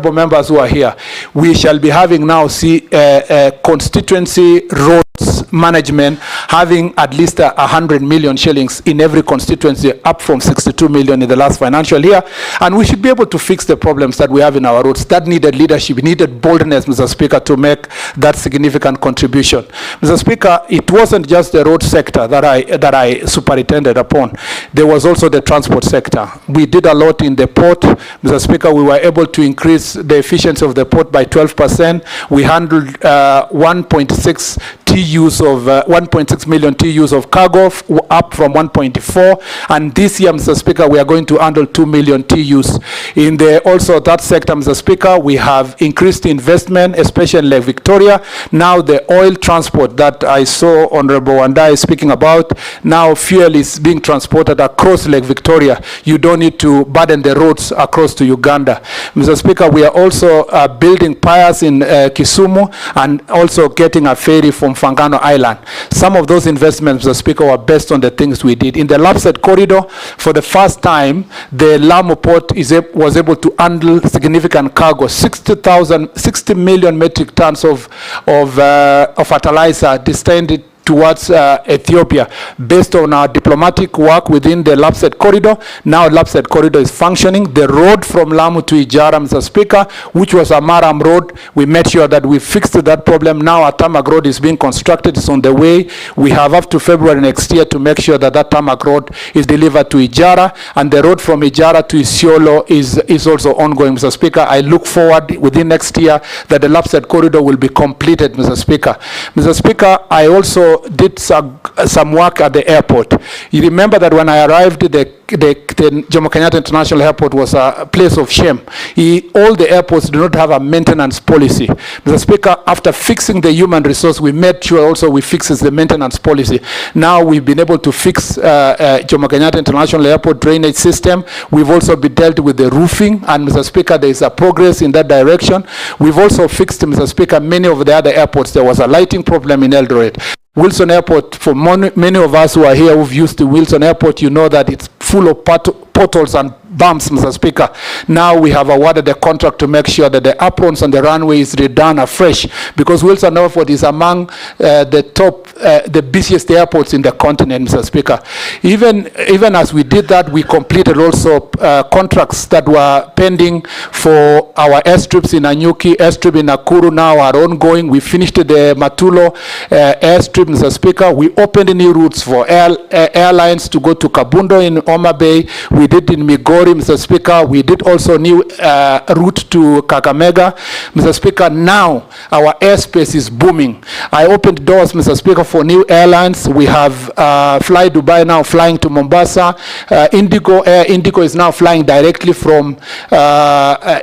members who are here, we shall be having now constituency roads management having at least 100 million shillings in every constituency, up from 62 million in the last financial year. And we should be able to fix the problems that we have in our roads. That needed leadership, needed boldness, Mr. Speaker, to make that significant contribution. Mr. Speaker, it wasn't just the road sector that I superintended upon. There was also the transport sector. We did a lot in the port. Mr. Speaker, we were able to increase the efficiency of the port by 12%. We handled 1.6 TUs of 1.6 million TUs of cargo, up from 1.4. And this year, Mr. Speaker, we are going to handle 2 million TUs. In the also that sector, Mr. Speaker, we have increased investment, especially in Lake Victoria. Now the oil transport that I saw Honorable Wandai speaking about, now fuel is being transported across Lake Victoria. You don't need to burden the roads across to Uganda. Mr. Speaker, we are also building piers in Kisumu and also getting a ferry from Fangano Island. Some of those investments, Mr. Speaker, were based on the things we did. In the Lapsset corridor, for the first time, the Lamu port was able to handle significant cargo, 60 million metric tons of fertilizer destined towards Ethiopia, based on our diplomatic work within the Lapsset corridor. Now Lapsset corridor is functioning. The road from Lamu to Ijara, Mr. Speaker, which was a Maram road, we made sure that we fixed that problem. Now a tarmac road is being constructed, it's on the way. We have up to February next year to make sure that that tarmac road is delivered to Ijara, and the road from Ijara to Isiolo is also ongoing, Mr. Speaker. I look forward within next year that the Lapsset corridor will be completed, Mr. Speaker. Mr. Speaker, I also did some work at the airport. You remember that when I arrived, the Jomo Kenyatta International Airport was a place of shame. All the airports do not have a maintenance policy. Mr. Speaker, after fixing the human resource, we made sure also we fixes the maintenance policy. Now we've been able to fix Jomo Kenyatta International Airport drainage system. We've also been dealt with the roofing, and Mr. Speaker, there is a progress in that direction. We've also fixed, Mr. Speaker, many of the other airports. There was a lighting problem in Eldoret. Wilson Airport, for many of us who are here who've used the Wilson Airport, you know that it's full of potholes and bumps, Mr. Speaker. Now we have awarded a contract to make sure that the aprons on the runway is redone afresh, because Wilson Airport is among the busiest airports in the continent, Mr. Speaker. Even as we did that, we completed also contracts that were pending for our airstrips in Anyuki, airstrip in Nakuru now are ongoing. We finished the Matulo airstrip, Mr. Speaker. We opened new routes for airlines to go to Kabundo in Homa Bay. We did in Migori, Mr. Speaker. We did also new route to Kakamega. Mr. Speaker, now our airspace is booming. I opened doors, Mr. Speaker, for new airlines. We have Fly Dubai now flying to Mombasa. Air Indigo is now flying directly from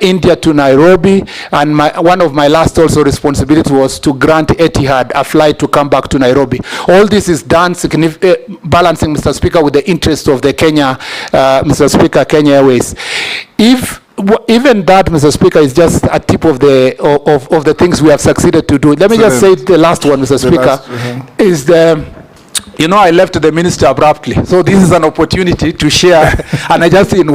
India to Nairobi. And one of my last also responsibilities was to grant Etihad a flight to come back to Nairobi. All this is done balancing, Mr. Speaker, with the interests of the Kenya, Mr. Speaker, Kenya Airways. Even that, Mr. Speaker, is just a tip of the things we have succeeded to do. Let me just say the last one, Mr. Speaker, is you know, I left the minister abruptly, so this is an opportunity to share. And I just in 2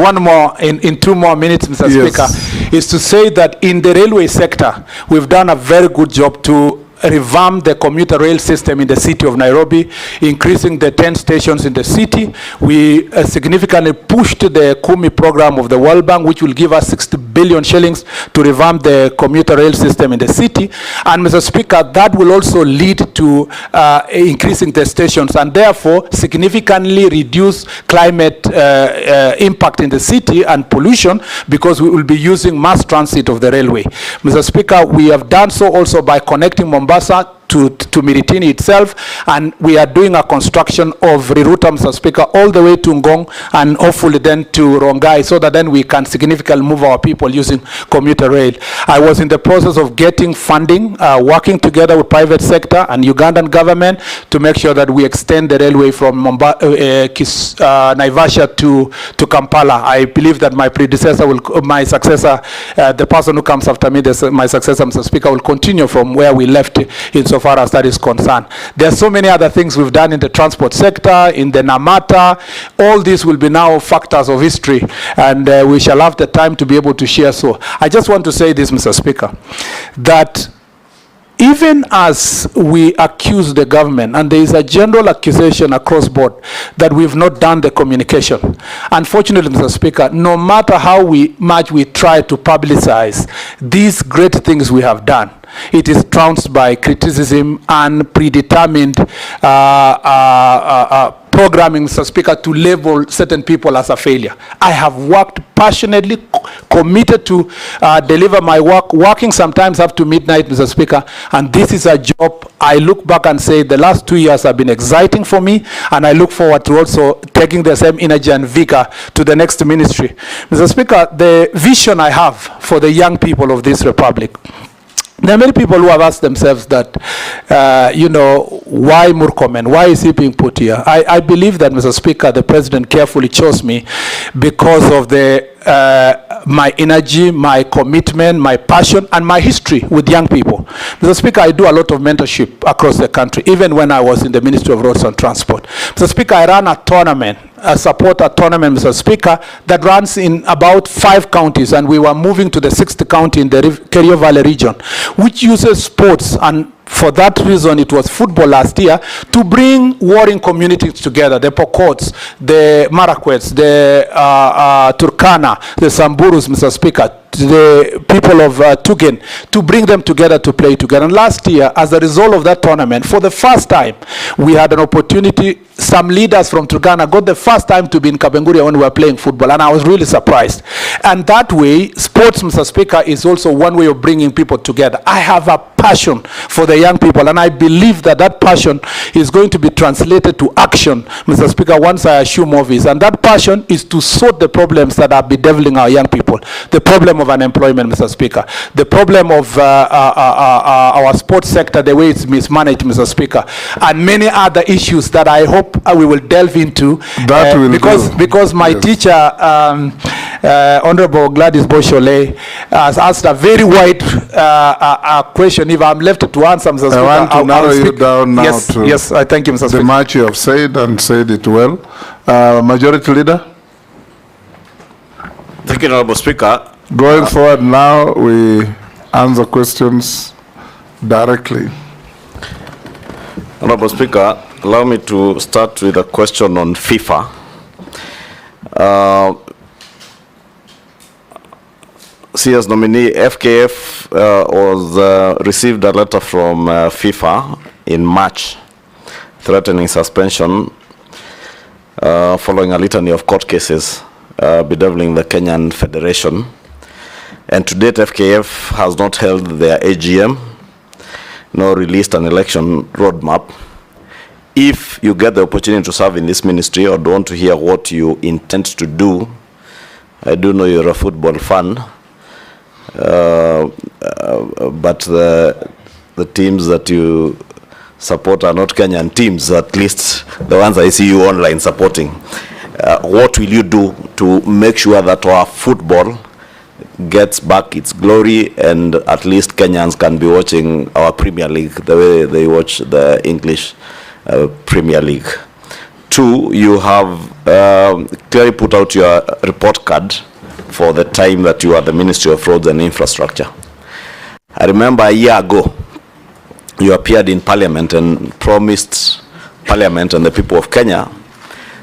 more minutes, Mr. Speaker, is to say that in the railway sector, we've done a very good job to revamp the commuter rail system in the city of Nairobi, increasing the 10 stations in the city. We significantly pushed the Kumi program of the World Bank, which will give us 60 billion shillings to revamp the commuter rail system in the city. And Mr. Speaker, that will also lead to increasing the stations and therefore significantly reduce climate impact in the city and pollution, because we will be using mass transit of the railway. Mr. Speaker, we have done so also by connecting Mombasa to Miritini itself, and we are doing a construction of Riruta, Mr. Speaker, all the way to Ngong and hopefully then to Rongai, so that then we can significantly move our people using commuter rail. I was in the process of getting funding, working together with private sector and Ugandan government to make sure that we extend the railway from Naivasha to Kampala. I believe that my successor, the person who comes after me, my successor, Mr. Speaker, will continue from where we left insofar insofar as that is concerned. There are so many other things we've done in the transport sector, in the Namata. All these will be now factors of history, and we shall have the time to be able to share. So I just want to say this, Mr. Speaker, that even as we accuse the government, and there is a general accusation across board that we've not done the communication, unfortunately, Mr. Speaker, no matter how much we try to publicize these great things we have done, it is trounced by criticism and predetermined programming, Mr. Speaker, to label certain people as a failure. I have worked passionately, committed to deliver my work, working sometimes up to midnight, Mr. Speaker, and this is a job I look back and say the last 2 years have been exciting for me, and I look forward to also taking the same energy and vigor to the next ministry. Mr. Speaker, the vision I have for the young people of this republic, there are many people who have asked themselves that, why Murkomen? Why is he being put here? I believe that, Mr. Speaker, the President carefully chose me because of my energy, my commitment, my passion, and my history with young people. Mr. Speaker, I do a lot of mentorship across the country, even when I was in the Ministry of Roads and Transport. Mr. Speaker, I ran a tournament, support a tournament, Mr. Speaker, that runs in about 5 counties, and we were moving to the 6th county in the Kerio Valley region, which uses sports, and for that reason, it was football last year, to bring warring communities together, the Pokots, the Marakwets, the Turkana, the Samburus, Mr. Speaker, the people of Tugen, to bring them together to play together. And last year, as a result of that tournament, for the first time, we had an opportunity. Some leaders from Turkana got the first time to be in Kapenguria when we were playing football, and I was really surprised. And that way, sports, Mr. Speaker, is also one way of bringing people together. I have a passion for the young people, and I believe that that passion is going to be translated to action, Mr. Speaker, once I assume office. And that passion is to sort the problems that are bedeviling our young people. The problem of unemployment, Mr. Speaker. The problem of our sports sector, the way it's mismanaged, Mr. Speaker. And many other issues that I hope we will delve into. Because my teacher, Honorable Gladys Boshole, has asked a very wide question. If I'm left to answer, Mr. Speaker, I want to narrow you down now to yes, I thank you, Mr. Speaker. The much you have said, and said it well. Majority Leader. Thank you, Honorable Speaker. Going forward now, we answer questions directly. Honorable Speaker, allow me to start with a question on FIFA. CS nominee FKF received a letter from FIFA in March threatening suspension following a litany of court cases bedeviling the Kenyan Federation. And to date, FKF has not held their AGM, nor released an election roadmap. If you get the opportunity to serve in this ministry or don't want to hear what you intend to do, I do know you're a football fan, but the teams that you support are not Kenyan teams, at least the ones I see you online supporting. What will you do to make sure that our football gets back its glory, and at least Kenyans can be watching our Premier League the way they watch the English Premier League? 2, you have clearly put out your report card for the time that you are the Ministry of Roads and Infrastructure. I remember a year ago, you appeared in Parliament and promised Parliament and the people of Kenya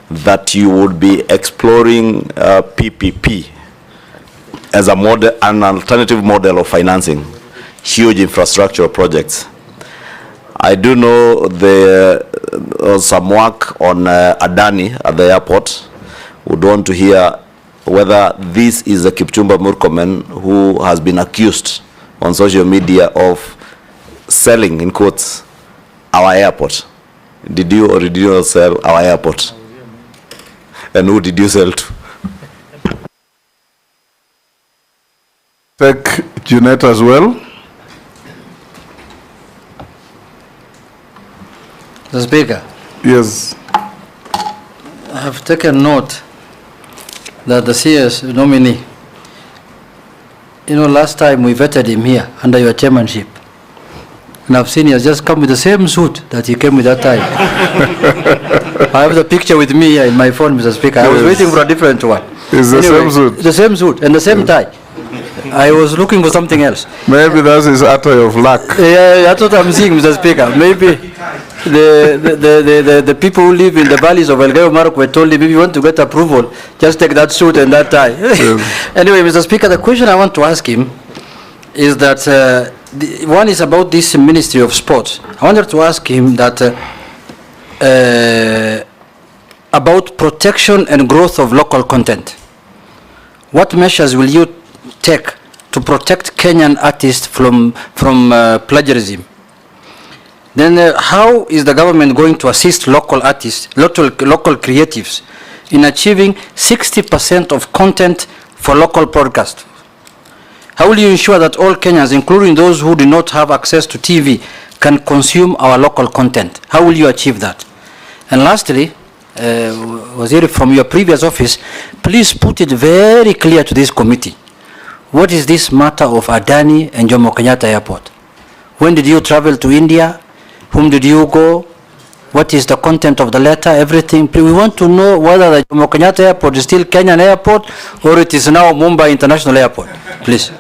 that you would be exploring PPP as a model, an alternative model of financing huge infrastructural projects. I do know there was some work on Adani at the airport. Would want to hear whether this is a Kipchumba Murkomen who has been accused on social media of selling, in quotes, our airport. Did you or did you not sell our airport? And who did you sell to? Take Jeanette as well. Mr. Speaker. Yes. I have taken note that the CS nominee, last time we vetted him here under your chairmanship, And I've seen he has just come with the same suit that he came with that time. I have the picture with me here in my phone, Mr. Speaker. I was waiting for a different one. It's the same suit. The same suit and the same tie. I was looking for something else. Maybe that's his attire of luck. Yeah, that's what I'm seeing, Mr. Speaker. Maybe the people who live in the valleys of Elgeyo Marakwet told him, if you want to get approval, just take that suit and that tie. Yes. Anyway, Mr. Speaker, the question I want to ask him is that one is about this Ministry of Sports. I wanted to ask him that about protection and growth of local content. What measures will you take to protect Kenyan artists from plagiarism? Then how is the government going to assist local artists, local creatives in achieving 60% of content for local broadcast? How will you ensure that all Kenyans, including those who do not have access to TV, can consume our local content? How will you achieve that? And lastly, Waziri, from your previous office, please put it very clear to this committee. What is this matter of Adani and Jomo Kenyatta Airport? When did you travel to India? Whom did you go? What is the content of the letter? Everything. We want to know whether the Jomo Kenyatta Airport is still Kenyan Airport or it is now Mumbai International Airport. Please.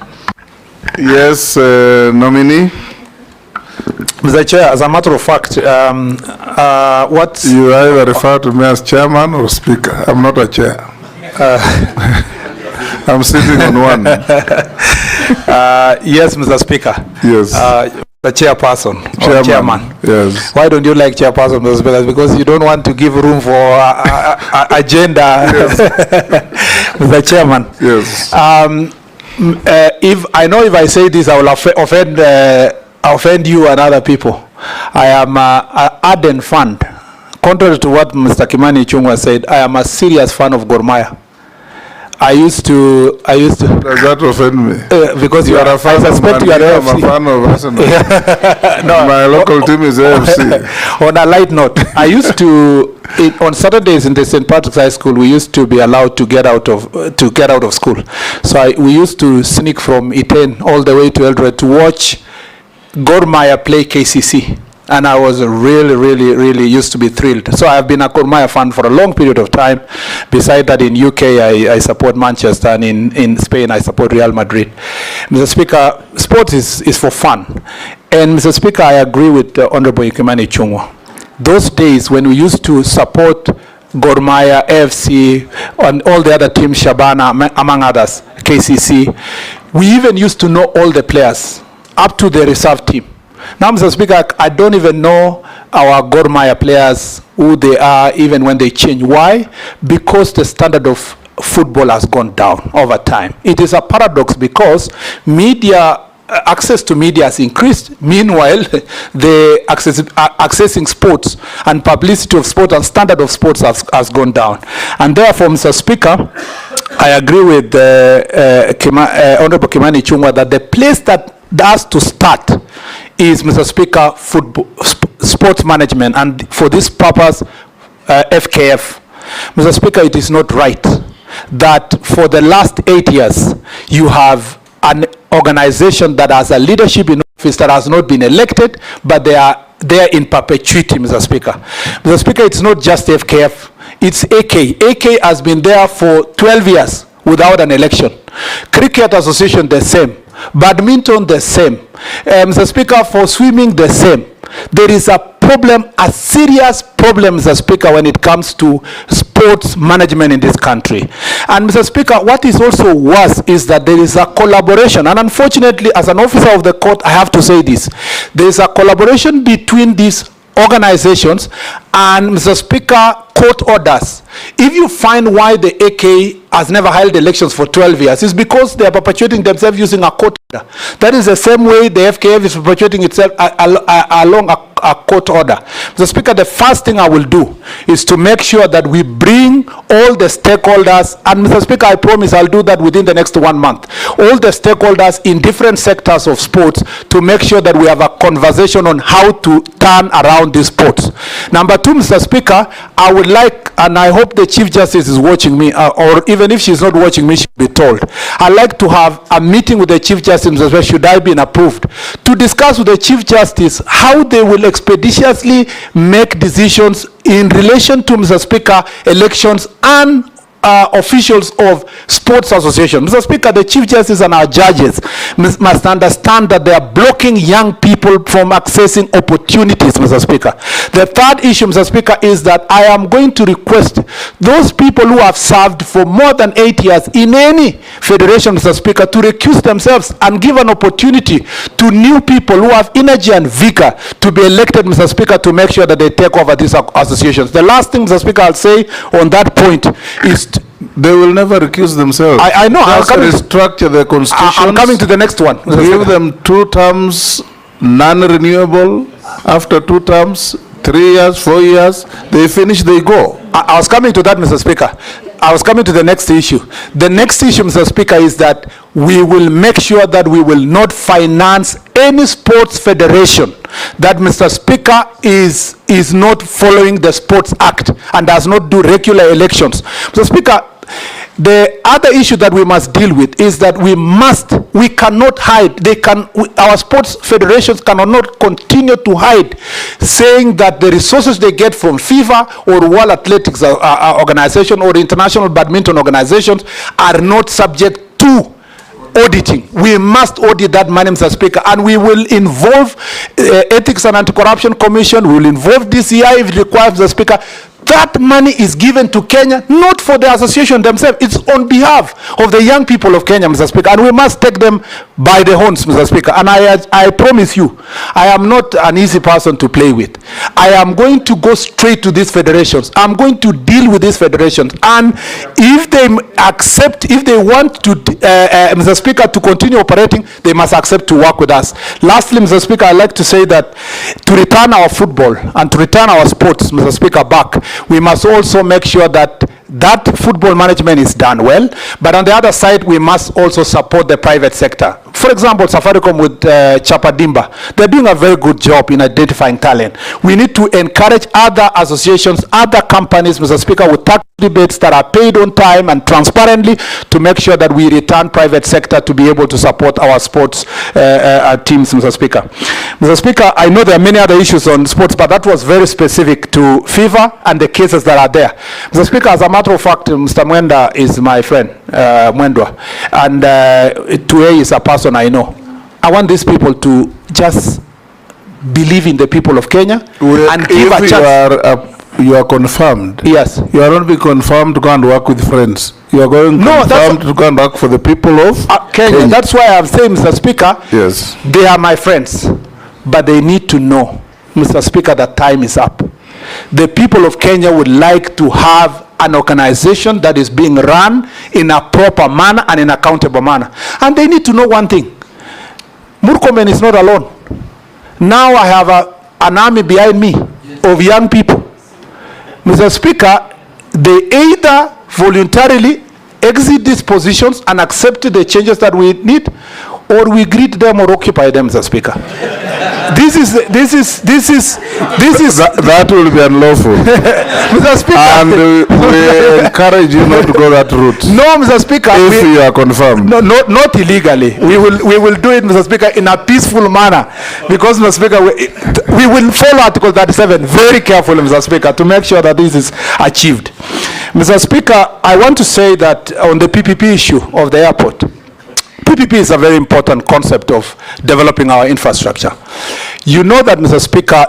Yes, nominee. Mr. Chair, as a matter of fact, what You either refer to me as chairman or speaker. I'm not a chair. I'm sitting on one. yes, Mr. Speaker. Yes. The chairperson or chairman. Yes. Why don't you like chairperson, Mr. Speaker? Because you don't want to give room for agenda. Yes. Mr. Chairman. Yes. If I say this, I will offend you and other people. I am an ardent fan. Contrary to what Mr. Kimani Ichung'wah said, I am a serious fan of Gor Mahia. I used to. Does that offend me? Because you are a fan. I suspect you are I'm a fan of Arsenal. No, my local team is AFC. On a light note, I used to on Saturdays in the St. Patrick's High School. We used to be allowed to get out of school. So we used to sneak from Iten all the way to Eldoret to watch Gor Mahia play KCC. And I was really used to be thrilled. So I've been a Gor Mahia fan for a long period of time. Besides that, in UK, I support Manchester, and in Spain, I support Real Madrid. Mr. Speaker, sports is for fun. And Mr. Speaker, I agree with Honorable Kimani Ichung'wah. Those days when we used to support Gor Mahia, AFC, and all the other teams, Shabana, among others, KCC, we even used to know all the players, up to the reserve team. Now, Mr. Speaker, I don't even know our Gor Mahia players, who they are, even when they change. Why? Because the standard of football has gone down over time. It is a paradox because access to media has increased. Meanwhile, the accessing sports and publicity of sports and standard of sports has gone down. And therefore, Mr. Speaker, I agree with Honorable Kimani Ichung'wah that the place that has to start is, Mr. Speaker, football, sports management, and for this purpose, FKF. Mr. Speaker, it is not right that for the last 8 years, you have an organization that has a leadership in office that has not been elected, but they are there in perpetuity, Mr. Speaker. Mr. Speaker, it's not just FKF, it's AK. AK has been there for 12 years without an election. Cricket Association, the same. Badminton, the same. Mr. Speaker, for swimming, the same. There is a problem, a serious problem, Mr. Speaker, when it comes to sports management in this country. And Mr. Speaker, what is also worse is that there is a collaboration, and unfortunately, as an officer of the court, I have to say this. There is a collaboration between these organizations and, Mr. Speaker, court orders. If you find why the AK has never held elections for 12 years, it's because they are perpetuating themselves using a court order. That is the same way the FKF is perpetuating itself along a court order. Mr. Speaker, the first thing I will do is to make sure that we bring all the stakeholders, and Mr. Speaker, I promise I'll do that within the next 1 month, all the stakeholders in different sectors of sports to make sure that we have a conversation on how to turn around these sports. Number two, two, Mr. Speaker, I would like, and I hope the Chief Justice is watching me, or even if she's not watching me, she'll be told. I'd like to have a meeting with the Chief Justice, Mr. Speaker, should I be approved, to discuss with the Chief Justice how they will expeditiously make decisions in relation to, Mr. Speaker, elections and officials of sports associations. Mr. Speaker, the Chief Justice and our judges must understand that they are blocking young people from accessing opportunities, Mr. Speaker. The third issue, Mr. Speaker, is that I am going to request those people who have served for more than 8 years in any federation, Mr. Speaker, to recuse themselves and give an opportunity to new people who have energy and vigor to be elected, Mr. Speaker, to make sure that they take over these associations. The last thing, Mr. Speaker, I'll say on that point is they will never recuse themselves. I know. Just restructure the constitution. I'm coming to the next one. Give them 2 terms, non-renewable. After 2 terms, 3 years, 4 years, they finish, they go. I was coming to that, Mr. Speaker. I was coming to the next issue. The next issue, Mr. Speaker, is that we will make sure that we will not finance any sports federation that, Mr. Speaker, is not following the Sports Act and does not do regular elections. Mr. Speaker, the other issue that we must deal with is that we cannot hide. Our sports federations cannot continue to hide, saying that the resources they get from FIFA or World Athletics Organization or International Badminton Organizations are not subject to auditing. We must audit that money, Mr. Speaker, and we will involve Ethics and Anti-Corruption Commission. We will involve DCI if it requires, Mr. Speaker. That money is given to Kenya, not for the association themselves. It's on behalf of the young people of Kenya, Mr. Speaker, and we must take them by the horns, Mr. Speaker. And I promise you, I am not an easy person to play with. I am going to go straight to these federations. I'm going to deal with these federations. And if they accept, if they want to, Mr. Speaker, to continue operating, they must accept to work with us. Lastly, Mr. Speaker, I'd like to say that to return our football and to return our sports, Mr. Speaker, back, we must also make sure that football management is done well, but on the other side, we must also support the private sector. For example, Safaricom with Chapadimba, they're doing a very good job in identifying talent. We need to encourage other associations, other companies, Mr. Speaker, with tax rebates that are paid on time and transparently to make sure that we return private sector to be able to support our sports teams, Mr. Speaker. Mr. Speaker, I know there are many other issues on sports, but that was very specific to FIFA and the cases that are there. Mr. Speaker, as a matter of fact, Mr. Mwenda is my friend, Mwendwa, and Tuei is a person I know. I want these people to just believe in the people of Kenya and give a chance. You are confirmed. Yes. You are not being confirmed to go and work with friends. You are going confirmed to go and work for the people of Kenya. That's why I'm saying, Mr. Speaker, yes, they are my friends, but they need to know, Mr. Speaker, that time is up. The people of Kenya would like to have an organization that is being run in a proper manner and in an accountable manner. And they need to know one thing. Murkomen is not alone. Now I have an army behind me of young people. Mr. Speaker, they either voluntarily exit these positions and accept the changes that we need, or we greet them or occupy them, Mr. Speaker. That will be unlawful. Mr. Speaker, and we encourage you not to go that route. No, Mr. Speaker, if you are confirmed. No, not illegally. We will do it, Mr. Speaker, in a peaceful manner, because, Mr. Speaker, we will follow Article 37 very carefully, Mr. Speaker, to make sure that this is achieved. Mr. Speaker, I want to say that on the PPP issue of the airport, PPP is a very important concept of developing our infrastructure. You know that, Mr. Speaker,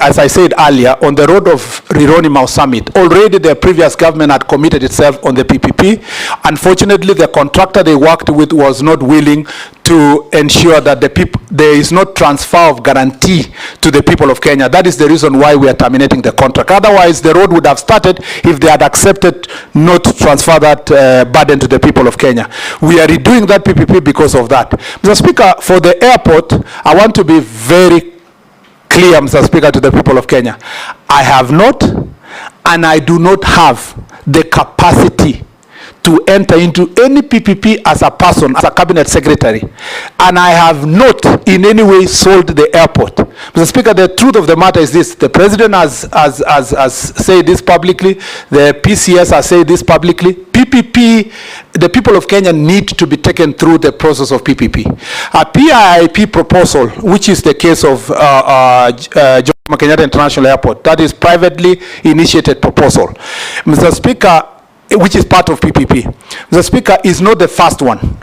as I said earlier, on the road of Rironi-Mau Summit, already the previous government had committed itself on the PPP. Unfortunately, the contractor they worked with was not willing to ensure that there is no transfer of guarantee to the people of Kenya. That is the reason why we are terminating the contract. Otherwise, the road would have started if they had accepted not to transfer that burden to the people of Kenya. We are redoing that PPP because of that. Mr. Speaker, for the airport, I want to be very clear, Mr. Speaker, to the people of Kenya. I have not, and I do not have the capacity to to enter into any PPP as a person, as a cabinet secretary, and I have not in any way sold the airport. Mr. Speaker, the truth of the matter is this: the president has said this publicly, the PCS has said this publicly. PPP, the people of Kenya need to be taken through the process of PPP. A PIP proposal, which is the case of Jomo Kenyatta International Airport, that is privately initiated proposal, Mr. Speaker, which is part of PPP. Mr. Speaker, is not the first one.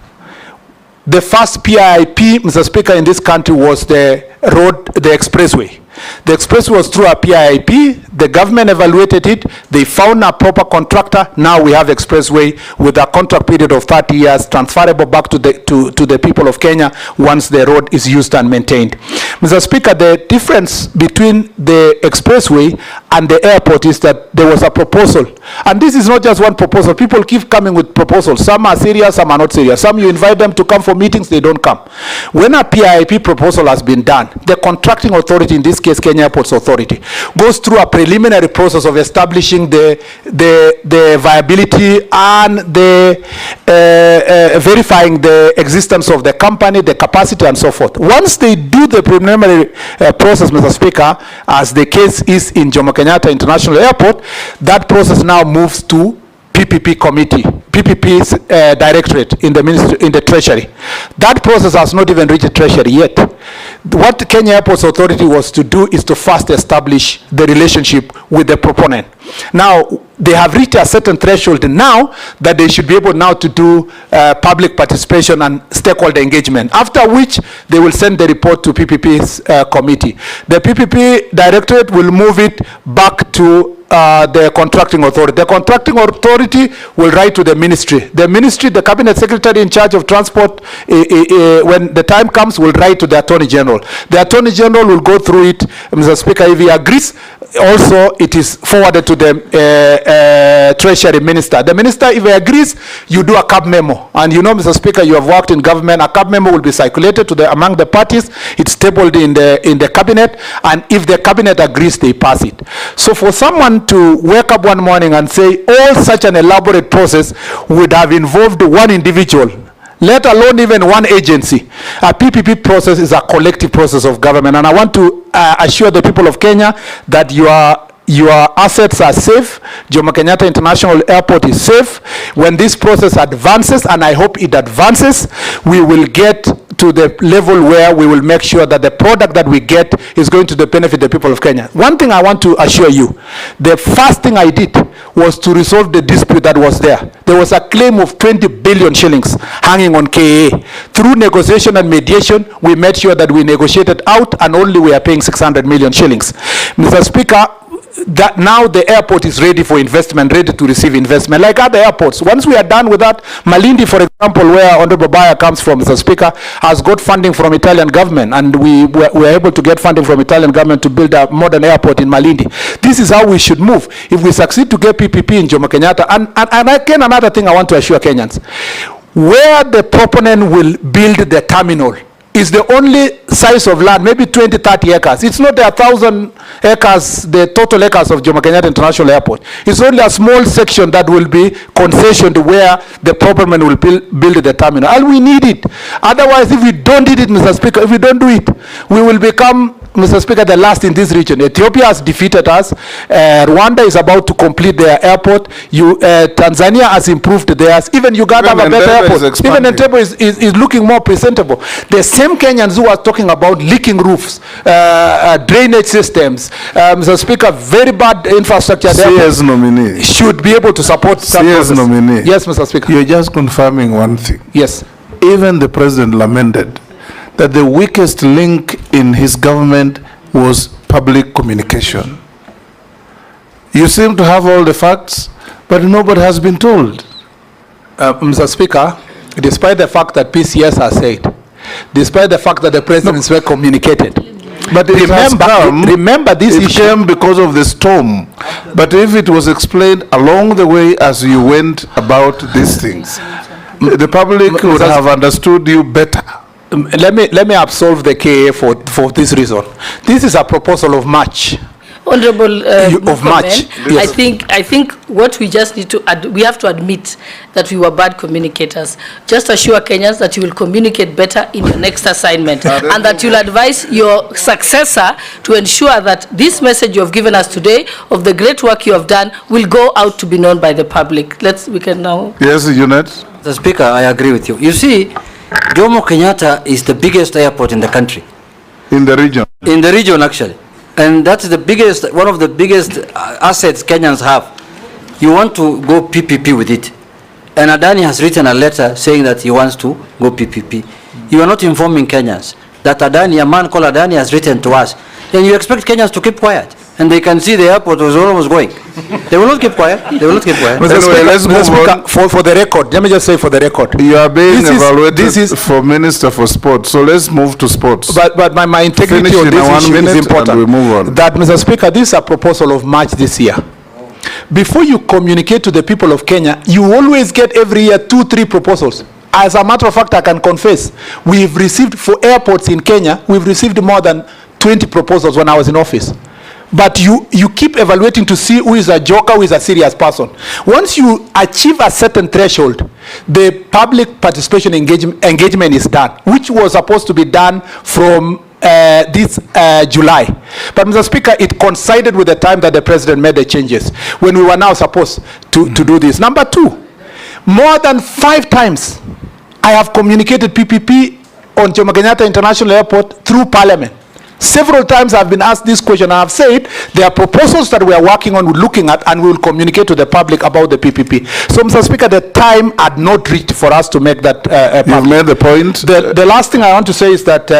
The first PIP, Mr. Speaker, in this country was the road, the expressway. The expressway was through a PIP. The government evaluated it. They found a proper contractor. Now we have expressway with a contract period of 30 years, transferable back to the people of Kenya once the road is used and maintained. Mr. Speaker, the difference between the expressway and the airport is that there was a proposal. And this is not just one proposal. People keep coming with proposals. Some are serious, some are not serious. Some you invite them to come for meetings, they don't come. When a PIP proposal has been done, the contracting authority, in this case Kenya Airports Authority, goes through a preliminary process of establishing the viability and the verifying the existence of the company, the capacity and so forth. Once they do the preliminary process, Mr. Speaker, as the case is in Jomo Kenyatta International Airport, that process now moves to PPP committee, PPP's directorate in the ministry, in the treasury. That process has not even reached the treasury yet. What the Kenya Airports Authority was to do is to first establish the relationship with the proponent. Now, they have reached a certain threshold now that they should be able now to do public participation and stakeholder engagement, after which they will send the report to PPP's committee. The PPP directorate will move it back to the contracting authority. The contracting authority will write to the ministry. The ministry, the cabinet secretary in charge of transport, when the time comes, will write to the attorney general. The attorney general will go through it, Mr. Speaker, if he agrees. Also, it is forwarded to the treasury minister. The minister, if he agrees, you do a cab memo. And you know, Mr. Speaker, you have worked in government. A cab memo will be circulated to among the parties. It's tabled in the cabinet, and if the cabinet agrees, they pass it. So for someone to wake up one morning and say all such an elaborate process would have involved one individual, let alone even one agency. A PPP process is a collective process of government, and I want to assure the people of Kenya that your assets are safe. Jomo Kenyatta International Airport is safe. When this process advances, and I hope it advances, we will get to the level where we will make sure that the product that we get is going to benefit the people of Kenya. One thing I want to assure you, the first thing I did was to resolve the dispute that was there. There was a claim of 20 billion shillings hanging on KA. Through negotiation and mediation, we made sure that we negotiated out, and only we are paying 600 million shillings. Mr. Speaker, that now the airport is ready for investment, ready to receive investment, like other airports. Once we are done with that, Malindi, for example, where Honorable Baya comes from, Mr. Speaker, has got funding from Italian government, and we were able to get funding from Italian government to build a modern airport in Malindi. This is how we should move. If we succeed to get PPP in Jomo Kenyatta, and again, another thing I want to assure Kenyans, where the proponent will build the terminal is the only size of land, maybe 20, 30 acres. It's not the 1,000 acres, the total acres of Jomo Kenyatta International Airport. It's only a small section that will be concessioned where the proponent will build the terminal. And we need it. Otherwise, if we don't need it, Mr. Speaker, if we don't do it, we will become, Mr. Speaker, the last in this region. Ethiopia has defeated us. Rwanda is about to complete their airport. Tanzania has improved theirs. Even Uganda have a better airport. Even Mutembei is looking more presentable. The same Kenyans who are talking about leaking roofs, drainage systems, Mr. Speaker, very bad infrastructure CS nominee should be able to support CS nominee. Yes, Mr. Speaker. You're just confirming one thing. Yes. Even the president lamented that the weakest link in his government was public communication. You seem to have all the facts, but nobody has been told. Mr. Speaker, despite the fact that PCS has said, despite the fact that the presidents were communicated, but remember this issue came because of the storm. But if it was explained along the way as you went about these things, the public would have understood you better. Let me absolve the KA for this reason. This is a proposal of March. Honorable of March. Murkomen, Yes. I think what we just need to we have to admit that we were bad communicators. Just assure Kenyans that you will communicate better in your next assignment, and that you'll advise your successor to ensure that this message you have given us today of the great work you have done will go out to be known by the public. We can now. Yes, Unit. Mr. Speaker, I agree with you. You see, Jomo Kenyatta is the biggest airport in the country. In the region. In the region, actually. And that's the biggest, one of the biggest assets Kenyans have. You want to go PPP with it. And Adani has written a letter saying that he wants to go PPP. You are not informing Kenyans that Adani, a man called Adani, has written to us. Then you expect Kenyans to keep quiet. And they can see the airport was almost going. They will not keep quiet. They will not keep quiet. Mr. Anyway, Speaker, let's Mr. move Speaker, on. for the record, let me just say for the record. You are being evaluated This is for Minister for Sport, so let's move to sports. But my integrity Finish on in this 1 issue minute is important. and we move on. That, Mr. Speaker, this is a proposal of March this year. Before you communicate to the people of Kenya, you always get every year 2-3 proposals. As a matter of fact, I can confess, we've received, for airports in Kenya, we've received more than 20 proposals when I was in office. But you keep evaluating to see who is a joker, who is a serious person. Once you achieve a certain threshold, the public participation engagement is done, which was supposed to be done from this July. But Mr. Speaker, it coincided with the time that the president made the changes, when we were now supposed to do this. Number two, more than 5 times I have communicated PPP on Jomo Kenyatta International Airport through Parliament. Several times I've been asked this question. I have said there are proposals that we are working on, looking at, and we will communicate to the public about the PPP. So, Mr. Speaker, the time had not reached for us to make that You've made the point. The last thing I want to say is that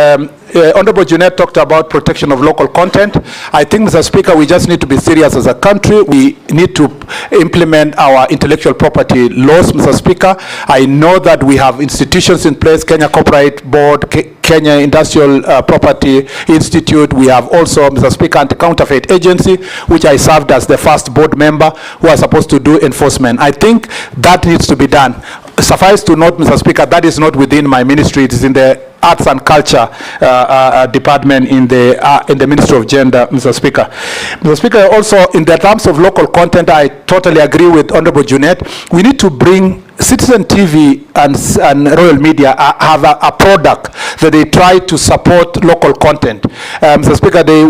Honorable Junet talked about protection of local content. I think, Mr. Speaker, we just need to be serious as a country. We need to implement our intellectual property laws, Mr. Speaker. I know that we have institutions in place, Kenya Copyright Board, Kenya Industrial Property Institute. We have also, Mr. Speaker, Anti-Counterfeit Agency, which I served as the first board member, who are supposed to do enforcement. I think that needs to be done. Suffice to note, Mr. Speaker, that is not within my ministry. It is in the Arts and Culture Department in the Ministry of Gender, Mr. Speaker. Mr. Speaker, also in the terms of local content, I totally agree with Honorable Junet. We need to bring Citizen TV and Royal Media have a product that they try to support local content. Mr. Speaker, they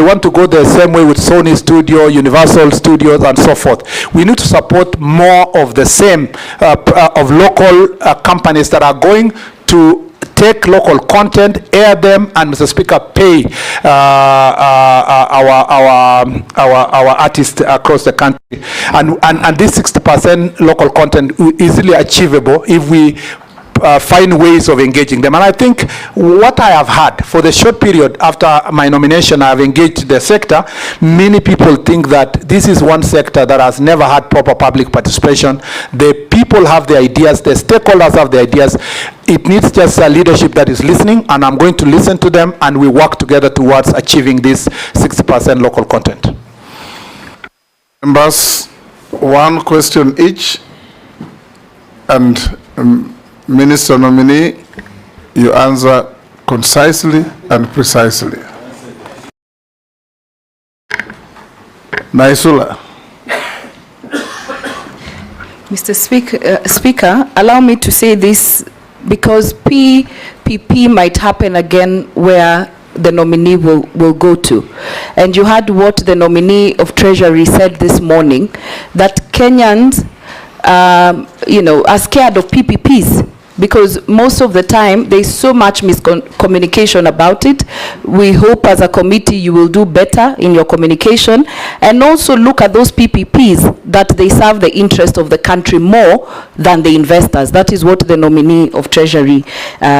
want to go the same way with Sony Studio, Universal Studios, and so forth. We need to support more of the same of local companies that are going to take local content, air them, and, Mr. Speaker, pay our artists across the country. And this 60% local content is easily achievable if we find ways of engaging them. And I think what I have had for the short period after my nomination, I have engaged the sector. Many people think that this is one sector that has never had proper public participation. The people have the ideas, the stakeholders have the ideas. It needs just a leadership that is listening, and I'm going to listen to them, and we work together towards achieving this 60% local content. Members, one question each, and Minister nominee, you answer concisely and precisely. Naisula. Mr. Speaker, allow me to say this because PPP might happen again where the nominee will go to. And you heard what the nominee of Treasury said this morning, that Kenyans are scared of PPPs because most of the time there's so much miscommunication about it. We hope as a committee you will do better in your communication and also look at those PPPs that they serve the interest of the country more than the investors. That is what the nominee of Treasury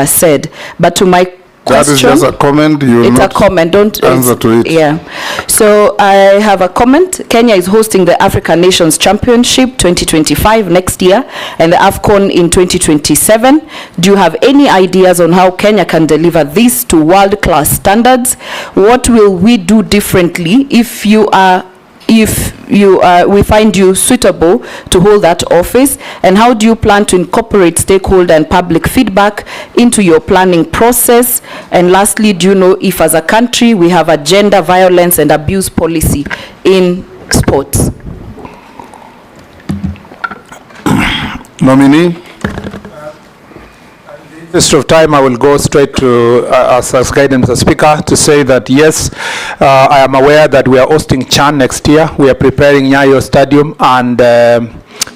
said. But to my question, that is just a comment. You will it's not a comment. Don't answer to it. Yeah. So I have a comment. Kenya is hosting the African Nations Championship 2025 next year and the AFCON in 2027. Do you have any ideas on how Kenya can deliver this to world-class standards? What will we do differently if you are if we find you suitable to hold that office, and how do you plan to incorporate stakeholder and public feedback into your planning process? And lastly, do you know if as a country we have a gender violence and abuse policy in sports? Nominee? In the interest of time, I will go straight to, as guidance, Mr. Speaker, to say that yes, I am aware that we are hosting CHAN next year. We are preparing Nyayo Stadium and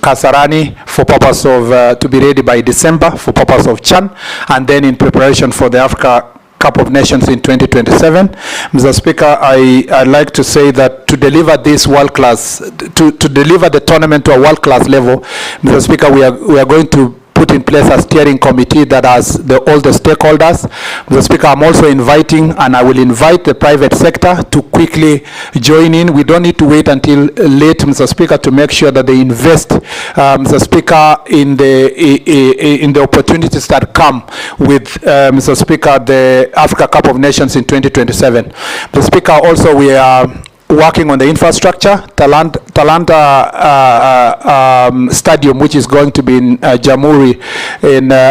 Kasarani for purpose of, to be ready by December for purpose of CHAN, and then in preparation for the Africa Cup of Nations in 2027. Mr. Speaker, I'd like to say that to deliver this world-class, to deliver the tournament to a world-class level, Mr. Speaker, we are going to put in place a steering committee that has all the stakeholders. Mr. Speaker, I'm also inviting, and I will invite the private sector to quickly join in. We don't need to wait until late, Mr. Speaker, to make sure that they invest, Mr. Speaker, in the opportunities that come with, Mr. Speaker, the Africa Cup of Nations in 2027. Mr. Speaker, also we are working on the infrastructure. Talanta Stadium, which is going to be in Jamhuri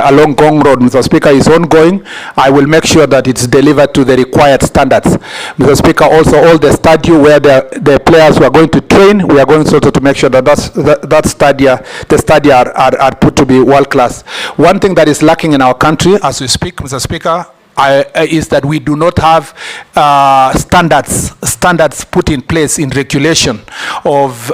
along Gong Road, Mr. Speaker, is ongoing. I will make sure that it's delivered to the required standards. Mr. Speaker, also all the stadium where the players who are going to train, we are going to make sure that the stadia are put to be world class. One thing that is lacking in our country as we speak, Mr. Speaker, is that we do not have standards put in place in regulation of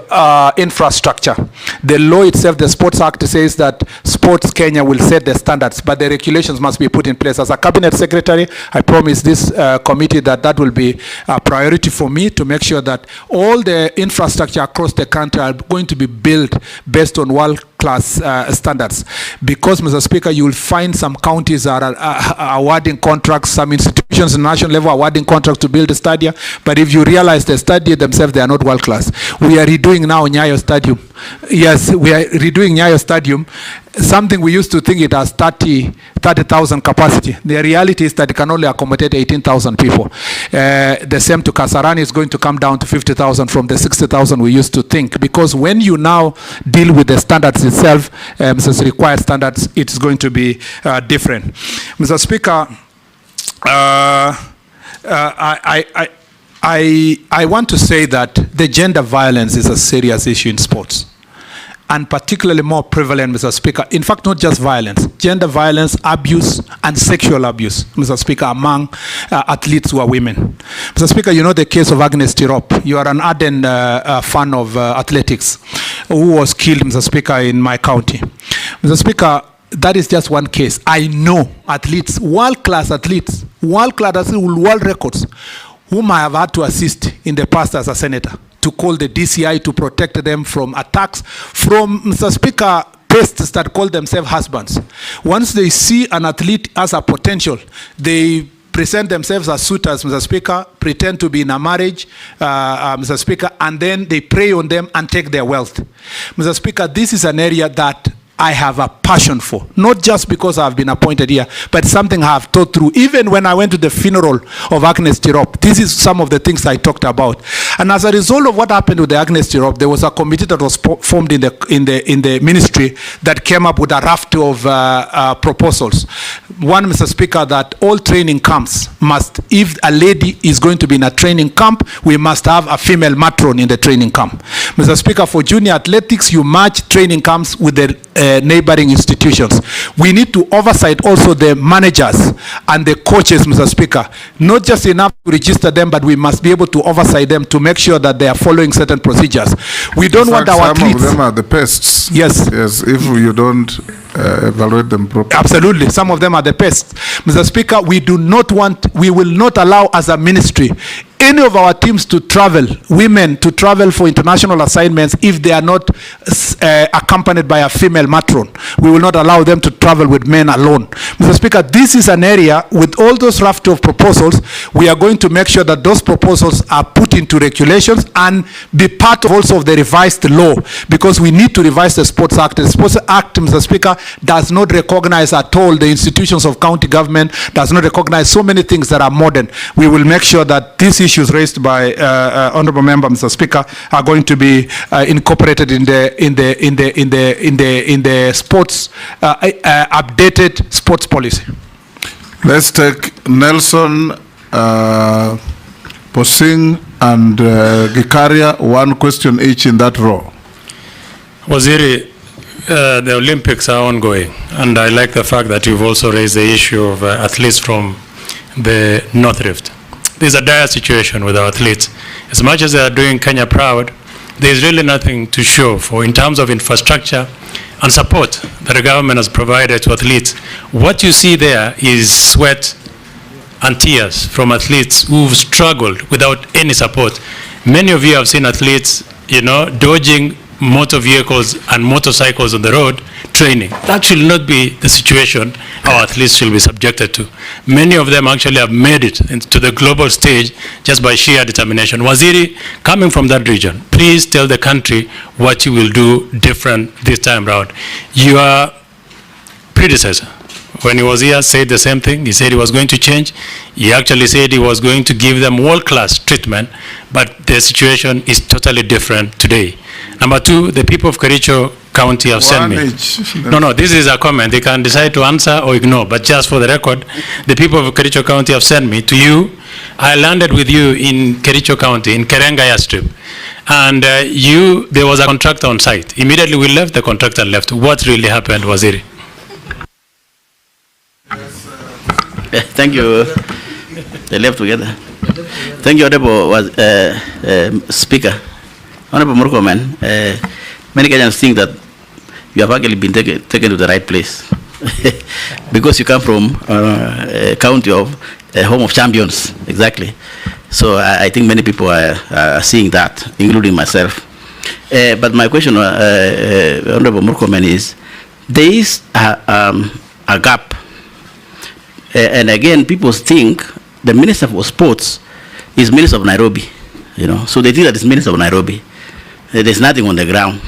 infrastructure. The law itself, the Sports Act, says that Sports Kenya will set the standards, but the regulations must be put in place. As a cabinet secretary, I promise this committee that will be a priority for me to make sure that all the infrastructure across the country are going to be built based on world-class standards. Because, Mr. Speaker, you will find some counties are awarding contracts, some institutions at national level awarding contracts to build a stadium, but if you realize the stadium themselves, they are not world class. We are redoing now Nyayo Stadium. Yes, we are redoing Nyayo Stadium. Something we used to think it has 30,000 capacity. The reality is that it can only accommodate 18,000 people. The same to Kasarani is going to come down to 50,000 from the 60,000 we used to think. Because when you now deal with the standards itself, Mrs. required standards, it's going to be different. Mr. Speaker, I want to say that the gender violence is a serious issue in sports, and particularly more prevalent, Mr. Speaker. In fact, not just violence, gender violence, abuse, and sexual abuse, Mr. Speaker, among athletes who are women. Mr. Speaker, you know the case of Agnes Tirop. You are an ardent fan of athletics, who was killed, Mr. Speaker, in my county. Mr. Speaker, that is just one case. I know athletes, world-class athletes with world records, whom I have had to assist in the past as a senator, to call the DCI to protect them from attacks from, Mr. Speaker, pests that call themselves husbands. Once they see an athlete as a potential, they present themselves as suitors, Mr. Speaker, pretend to be in a marriage, Mr. Speaker, and then they prey on them and take their wealth. Mr. Speaker, this is an area that I have a passion for, not just because I've been appointed here, but something I have thought through. Even when I went to the funeral of Agnes Tirop, this is some of the things I talked about. And as a result of what happened with the Agnes Tirop, there was a committee that was formed in the ministry that came up with a raft of proposals. One, Mr. Speaker, that all training camps must, if a lady is going to be in a training camp, we must have a female matron in the training camp. Mr. Speaker, for junior athletics, you match training camps with the neighboring institutions. We need to oversight also the managers and the coaches, Mr. Speaker. Not just enough to register them, but we must be able to oversight them to make sure that they are following certain procedures. We don't want our athletes. Some of them are the pests. Yes. Yes, if you don't evaluate them properly. Absolutely. Some of them are the pests. Mr. Speaker, we will not allow as a ministry any of our teams to travel, women to travel for international assignments if they are not accompanied by a female matron. We will not allow them to travel with men alone. Mr. Speaker, this is an area with all those raft of proposals. We are going to make sure that those proposals are put into regulations and be part of also of the revised law, because we need to revise the Sports Act. The Sports Act, Mr. Speaker, does not recognize at all the institutions of county government, does not recognize so many things that are modern. We will make sure that these issues raised by Honorable Member, Mr. Speaker, are going to be incorporated in the sports updated sports policy. Let's take Nelson, Posing, and Gikaria, one question each in that row. Waziri, the Olympics are ongoing, and I like the fact that you've also raised the issue of athletes from the North Rift. There's a dire situation with our athletes. As much as they are doing Kenya proud, there's really nothing to show for in terms of infrastructure and support that the government has provided to athletes. What you see there is sweat and tears from athletes who've struggled without any support. Many of you have seen athletes, dodging motor vehicles and motorcycles on the road training. That should not be the situation our athletes should be subjected to. Many of them actually have made it into the global stage just by sheer determination. Waziri, coming from that region, please tell the country what you will do different this time around. Your predecessor, when he was here, said the same thing. He said he was going to change. He actually said he was going to give them world-class treatment, but the situation is totally different today. Number two, the people of Kericho County have sent me. No, this is a comment. They can decide to answer or ignore, but just for the record, the people of Kericho County have sent me to you. I landed with you in Kericho County, in Kerenga airstrip, and there was a contractor on site. Immediately we left, the contractor left. What really happened, Waziri? Thank you. They left together. Thank you, Honorable Speaker. Honorable Murkomen, many Kenyans think that you have actually been taken to the right place because you come from a county of home of champions, exactly. So I think many people are seeing that, including myself. But my question, Honorable Murkomen, is there is a gap. And again, people think the Minister for Sports is Minister of Nairobi, so they think that it's Minister of Nairobi. There's nothing on the ground.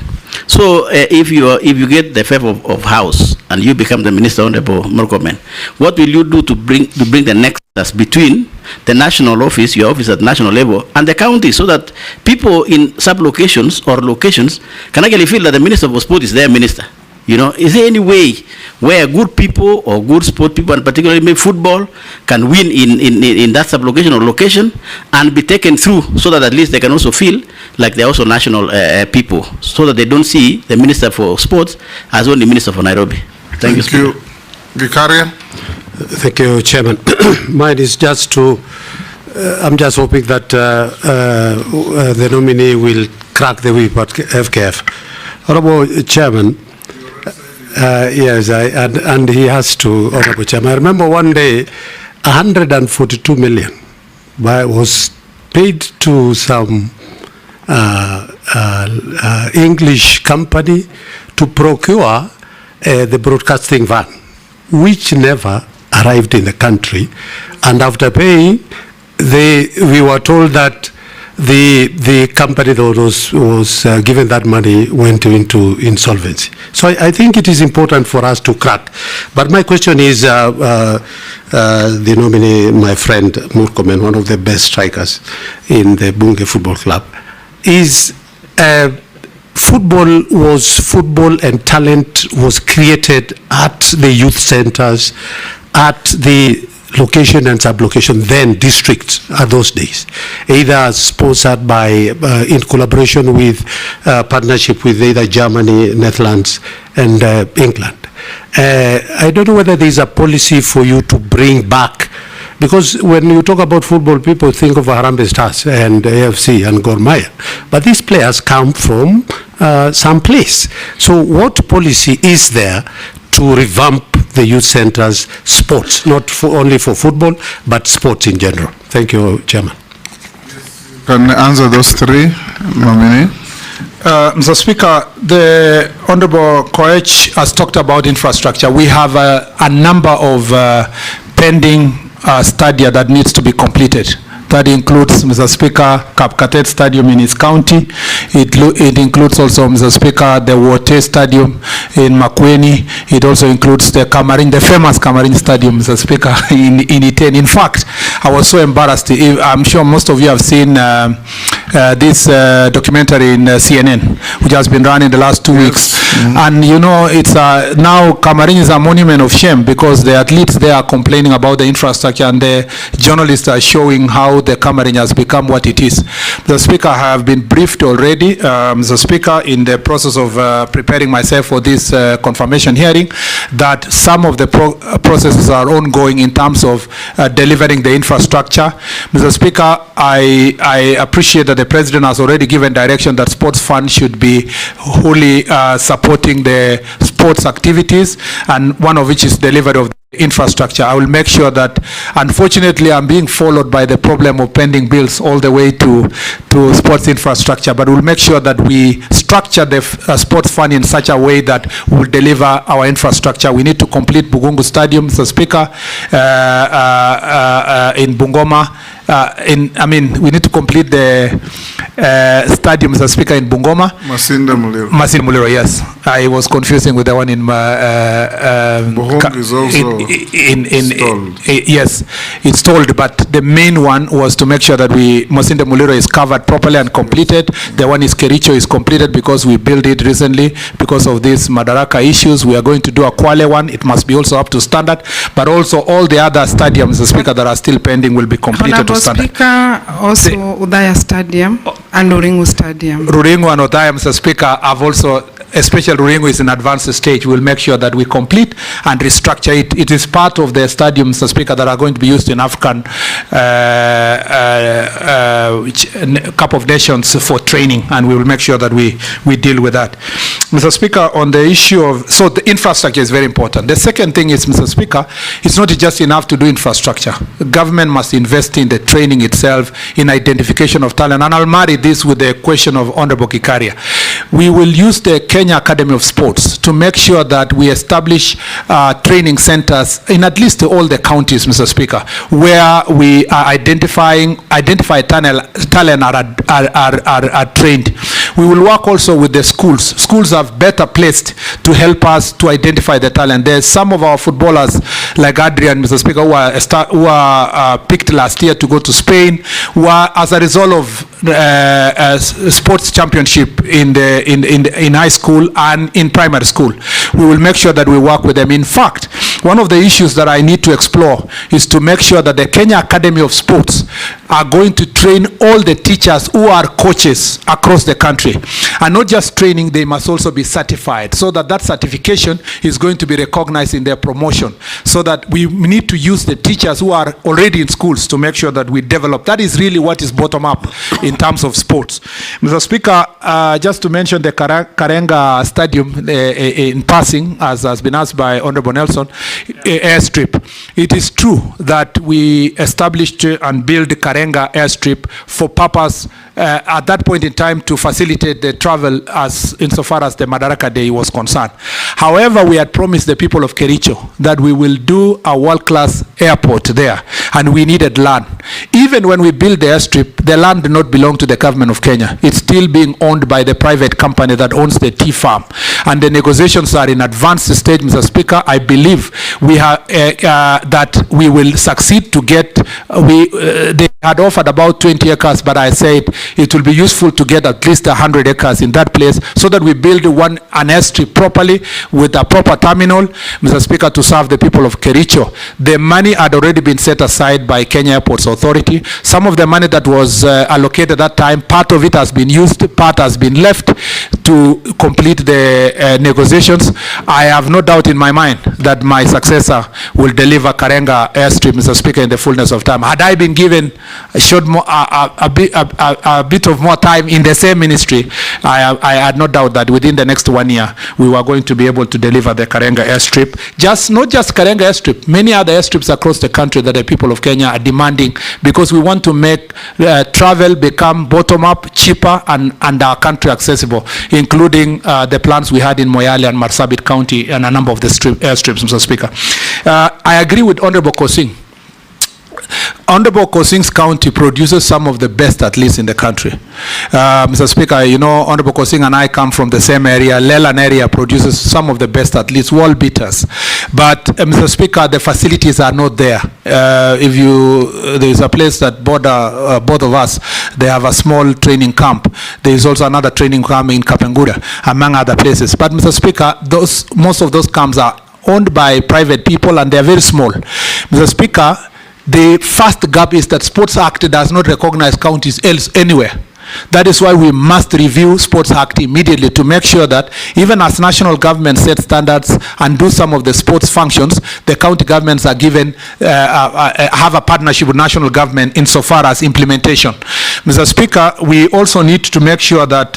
So if you get the favor of House and you become the Minister, Honorable Murkomen, what will you do to bring the nexus between the national office, your office at national level, and the county, so that people in sub-locations or locations can actually feel that the Minister for Sport is their minister? Is there any way where good people or good sport people, and particularly maybe football, can win in that sub-location or location and be taken through, so that at least they can also feel like they're also national people, so that they don't see the Minister for Sports as only Minister for Nairobi? Thank you. Gikaria. Thank you, Chairman. Mine is just to, I'm just hoping that the nominee will crack the whip at FKF. Honorable Chairman, yes, and he has to, Honorable Chairman. I remember one day, 142 million was paid to some English company to procure the broadcasting van, which never arrived in the country. And after paying, we were told that the company that was given that money went into insolvency. So I think it is important for us to crack. But my question is, the nominee, my friend Murkomen, one of the best strikers in the Bunge Football Club, is football and talent was created at the youth centers, at the location and sub-location, then districts at those days, either sponsored by, in collaboration with, partnership with either Germany, Netherlands, and England. I don't know whether there is a policy for you to bring back, because when you talk about football, people think of Harambee Stars and AFC and Gor Mahia, but these players come from some place. So what policy is there to revamp the youth centers sports, not only for football, but sports in general? Thank you, Chairman. Can answer those three, nominee? Mr. Speaker, the Honorable Koech has talked about infrastructure. We have a number of pending stadia that needs to be completed. That includes, Mr. Speaker, Kapkatet Stadium in his county. It includes also, Mr. Speaker, the Wote Stadium in Makwiny. It also includes the Kamarin, the famous Kamarin Stadium, Mr. Speaker, in Iten. In fact, I was so embarrassed. I'm sure most of you have seen this documentary in CNN, which has been run in the last 2 weeks. And you know, it's now Kamarin is a monument of shame because the athletes there are complaining about the infrastructure, and the journalists are showing how the Kamarin has become what it is. The Speaker, I have been briefed already, Mr. Speaker, in the process of preparing myself for this confirmation hearing, that some of the processes are ongoing in terms of delivering the infrastructure. Mr. Speaker, I appreciate that the President has already given direction that sports fund should be wholly supporting the sports activities, and one of which is delivery of infrastructure. I will make sure that, unfortunately, I'm being followed by the problem of pending bills all the way to sports infrastructure, but we'll make sure that we structure the sports fund in such a way that we'll deliver our infrastructure. We need to complete Bugungu Stadium, Mr. Speaker, in Bungoma. We need to complete the stadium, Mr. Speaker, in Bungoma. Masinde Muliro. Masinde Muliro, yes. I was confusing with the one in Buhung is also stalled. Yes, it's stalled, but the main one was to make sure that Masinde Muliro is covered properly and completed. The one is Kericho is completed because we built it recently because of these Madaraka issues. We are going to do a Kwale one. It must be also up to standard, but also all the other stadiums, Mr. Speaker, that are still pending will be completed to standard. Speaker, also Udaya Stadium and Ruringu Stadium. Ruringu and Udaya, Mr. Speaker, have also, especially Ruringu is in advanced stage. We'll make sure that we complete and restructure it. It is part of the stadium, Mr. Speaker, that are going to be used in African Cup of Nations for training, and we will make sure that we deal with that. Mr. Speaker, on the issue of, so the infrastructure is very important. The second thing is, Mr. Speaker, it's not just enough to do infrastructure. The government must invest in the training itself, in identification of talent, and I'll marry this with the question of Honorable Kikaria. We will use the Kenya Academy of Sports to make sure that we establish training centers in at least all the counties, Mr. Speaker, where we are identify talent are trained. We will work also with the schools. Schools are better placed to help us to identify the talent. There's some of our footballers like Adrian, Mr. Speaker, who are picked last year to go to Spain, who are, as a result of sports championship in high school and in primary school. We will make sure that we work with them. In fact, one of the issues that I need to explore is to make sure that the Kenya Academy of Sports are going to train all the teachers who are coaches across the country. And not just training, they must also be certified, so that that certification is going to be recognized in their promotion, so that we need to use the teachers who are already in schools to make sure that we develop. That is really what is bottom up in terms of sports. Mr. Speaker, just to mention the Karenga Stadium in passing, as has been asked by Honorable Nelson, airstrip. It is true that we established and built Karenga airstrip for purpose at that point in time to facilitate the travel as insofar as the Madaraka Day was concerned. However, we had promised the people of Kericho that we will do a world-class airport there, and we needed land. Even when we built the airstrip, the land did not belong to the government of Kenya. It's still being owned by the private company that owns the tea farm, and the negotiations are in advanced stage, Mr. Speaker. I believe we have that we will succeed to get. They had offered about 20 acres, but I said it will be useful to get at least 100 acres in that place, so that we build an airstrip properly with a proper terminal, Mr. Speaker, to serve the people of Kericho. The money had already been set aside by Kenya Airports Authority. Some of the money that was allocated at that time, part of it has been used, part has been left to complete the negotiations. I have no doubt in my mind that my successor will deliver Karenga airstrip, Mr. Speaker, in the fullness of time. Had I been given a bit of more time in the same ministry, I had no doubt that within the next 1 year we were going to be able to deliver the Karenga airstrip. Not just Karenga airstrip, many other airstrips across the country that the people of Kenya are demanding, because we want to make travel become bottom-up, cheaper, and our country accessible, including the plans we had in Moyale and Marsabit County and a number of the airstrips, Mr. Speaker. I agree with Honorable Kosing. Honorable Kosing's county produces some of the best athletes in the country. Mr. Speaker, you know, Honorable Kosing and I come from the same area. Leland area produces some of the best athletes, world beaters. But, Mr. Speaker, the facilities are not there. There is a place that border both of us, they have a small training camp. There is also another training camp in Kapenguria, among other places. But, Mr. Speaker, most of those camps are owned by private people and they are very small. Mr. Speaker, the first gap is that Sports Act does not recognize counties else anywhere. That is why we must review Sports Act immediately to make sure that even as national government set standards and do some of the sports functions, the county governments are given, have a partnership with national government insofar as implementation. Mr. Speaker, we also need to make sure that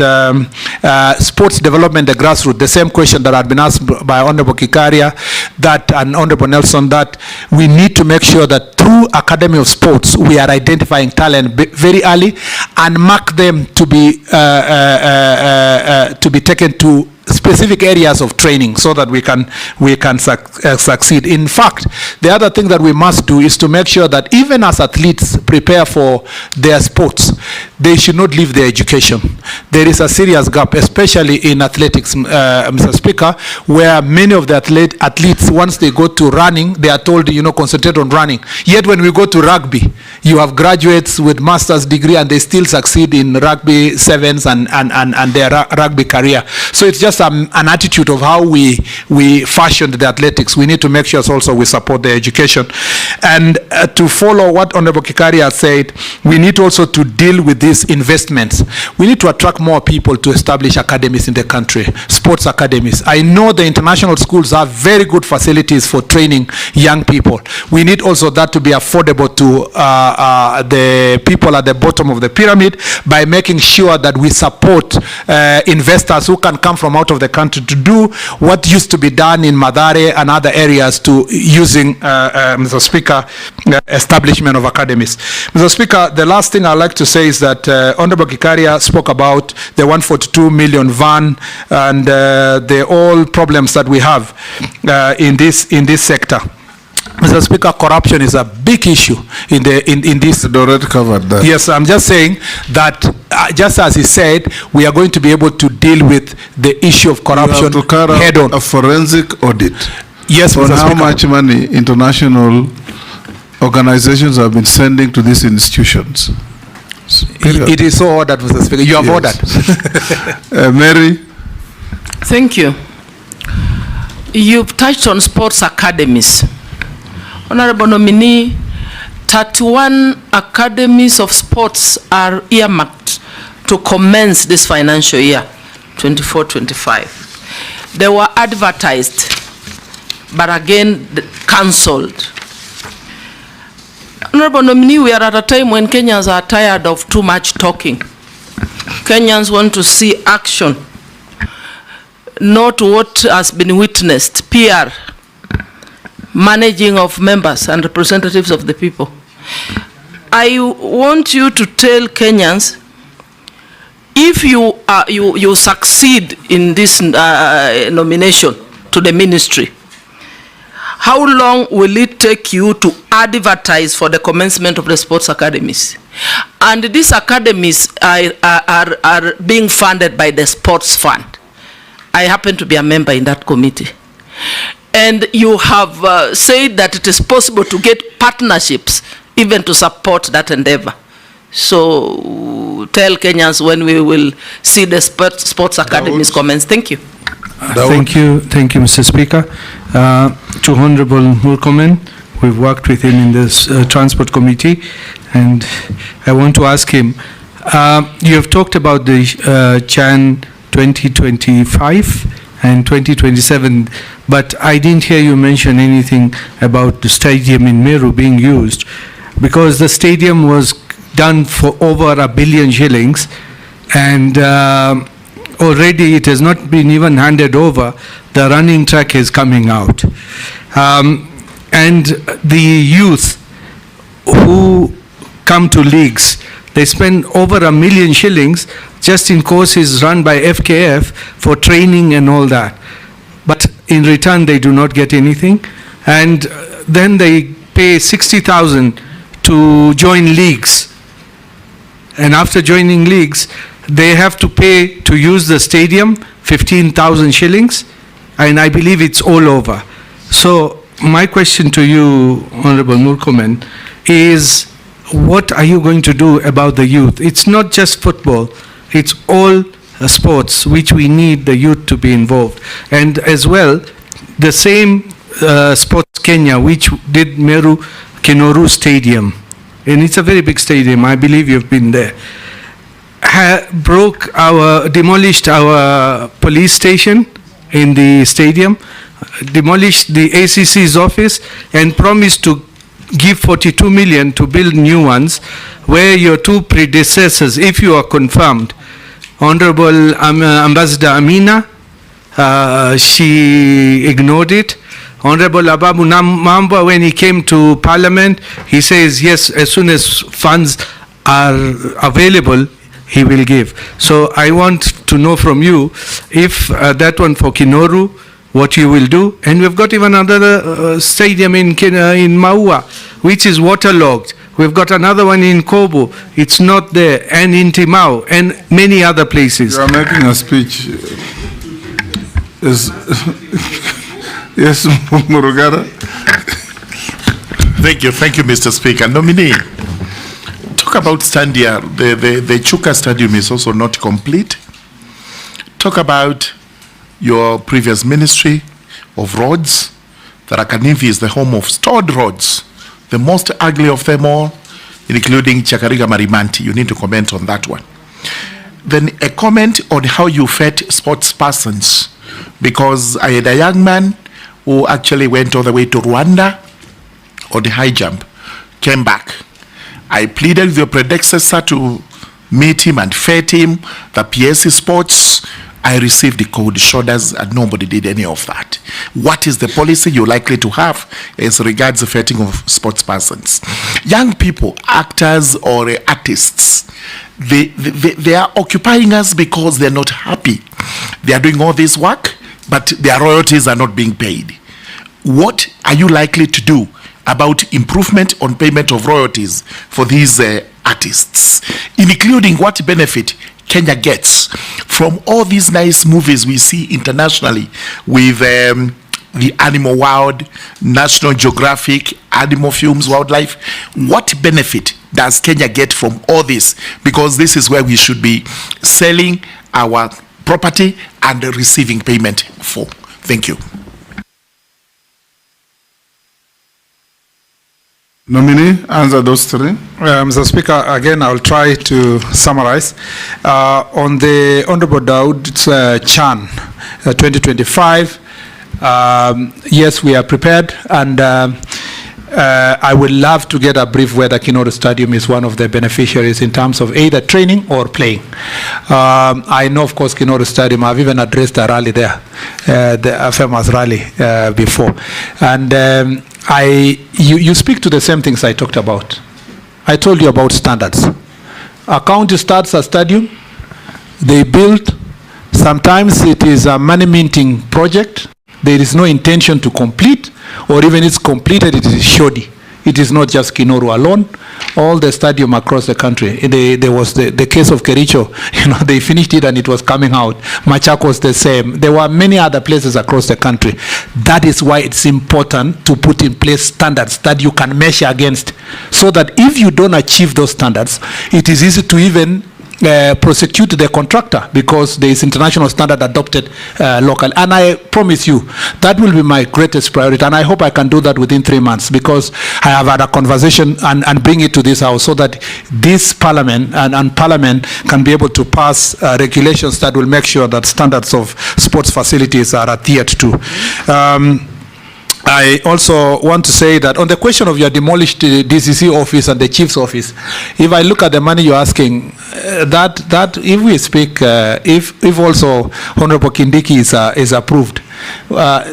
sports development, the grassroots, the same question that had been asked by Honorable Kikaria and Honorable Nelson, that we need to make sure that through Academy of Sports, we are identifying talent very early and mark them to be taken to specific areas of training so that we can succeed. In fact, the other thing that we must do is to make sure that even as athletes prepare for their sports, they should not leave their education. There is a serious gap, especially in athletics, Mr. Speaker, where many of the athletes, once they go to running, they are told, you know, concentrate on running. Yet when we go to rugby, you have graduates with master's degree and they still succeed in rugby sevens and their rugby career. So it's just an attitude of how we fashioned the athletics. We need to make sure also we support their education. And to follow what Honorable Kikaria said, we need also to deal with these investments. We need to attract more people to establish academies in the country, sports academies. I know the international schools have very good facilities for training young people. We need also that to be affordable to the people at the bottom of the pyramid by making sure that we support investors who can come from out of the country to do what used to be done in Mathare and other areas to using, Mr. Speaker, establishment of academies. Mr. Speaker, the last thing I'd like to say is that Honorable Kikaria spoke about the 142 million van and the all problems that we have in this sector. Mr. Speaker, corruption is a big issue in this. Already covered that. Yes, I'm just saying that just as he said, we are going to be able to deal with the issue of corruption head on. A forensic audit. Yes, on Mr. how Speaker. much money international organizations have been sending to these institutions. It is so ordered, Mr. Speaker. You have ordered. Mary. Thank you. You've touched on sports academies. Honorable nominee, 31 academies of sports are earmarked to commence this financial year, 24-25. They were advertised, but again cancelled. Honorable nominee, we are at a time when Kenyans are tired of too much talking. Kenyans want to see action, not what has been witnessed, PR, managing of members and representatives of the people. I want you to tell Kenyans, if you succeed in this nomination to the ministry, how long will it take you to advertise for the commencement of the sports academies? And these academies are being funded by the sports fund. I happen to be a member in that committee. And you have said that it is possible to get partnerships even to support that endeavor. So tell Kenyans when we will see the sports academies commence. Thank you. Thank you, Mr. Speaker. To Honorable Murkomen, we've worked with him in this Transport Committee, and I want to ask him, you have talked about the Chan 2025 and 2027, but I didn't hear you mention anything about the stadium in Meru being used, because the stadium was done for over $1 billion shillings, and already it has not been even handed over. The running track is coming out. And the youth who come to leagues, they spend over $1 million shillings just in courses run by FKF for training and all that. But in return, they do not get anything. And then they pay 60,000 to to join leagues. And after joining leagues, they have to pay to use the stadium 15,000 shillings, and I believe it's all over. So my question to you, Honorable Murkomen, is what are you going to do about the youth? It's not just football, it's all sports which we need the youth to be involved. And as well, the same Sports Kenya which did Meru Kinoru Stadium, and it's a very big stadium, I believe you've been there, demolished our police station in the stadium, demolished the ACC's office, and promised to give 42 million to build new ones, where your two predecessors, if you are confirmed, Honorable Ambassador Amina, she ignored it. Honorable Ababu Mamba, when he came to Parliament, he says, yes, as soon as funds are available, he will give. So I want to know from you if that one for Kinoru, what you will do. And we've got even another stadium in Maua, which is waterlogged. We've got another one in Kobo, it's not there, and in Timau, and many other places. You are making a speech. Yes, Murugara. Thank you, Mr. Speaker. Nominee, talk about Standia. The Chuka Stadium is also not complete. Talk about your previous ministry of roads. Tharaka-Nithi is the home of stored roads, the most ugly of them all, including Chakariga Marimanti. You need to comment on that one. Then a comment on how you fed sports persons, because I had a young man who actually went all the way to Rwanda on the high jump, came back. I pleaded with your predecessor to meet him and fed him the PSC sports. I received the cold shoulders and nobody did any of that. What is the policy you're likely to have as regards the feting of sports persons? Young people, actors or artists, they are occupying us because they're not happy. They are doing all this work, but their royalties are not being paid. What are you likely to do about improvement on payment of royalties for these artists, including what benefit Kenya gets from all these nice movies we see internationally with the Animal World, National Geographic, Animal Films, Wildlife? What benefit does Kenya get from all this? Because this is where we should be selling our property and receiving payment for. Thank you. Nominee, answer those three. Mr. Speaker, again, I'll try to summarize. On the Honorable Daud's Chan 2025, yes, we are prepared, and I would love to get a brief whether Kinoru Stadium is one of the beneficiaries in terms of either training or playing. I know, of course, Kinoru Stadium, I've even addressed a rally there, the famous rally before. And you speak to the same things I talked about. I told you about standards. A county starts a stadium, they build, sometimes it is a money minting project, there is no intention to complete, or even it's completed, it is shoddy. It is not just Kinoru alone. All the stadium across the country. There was the case of Kericho. They finished it and it was coming out. Machakos the same. There were many other places across the country. That is why it's important to put in place standards that you can measure against, so that if you don't achieve those standards, it is easy to even prosecute the contractor, because there is international standard adopted locally. And I promise you, that will be my greatest priority. And I hope I can do that within 3 months, because I have had a conversation and bring it to this house, so that this parliament and parliament can be able to pass regulations that will make sure that standards of sports facilities are adhered to. I also want to say that on the question of your demolished DCC office and the chief's office, if I look at the money you're asking, that if we speak, if also Honorable Kindiki is approved,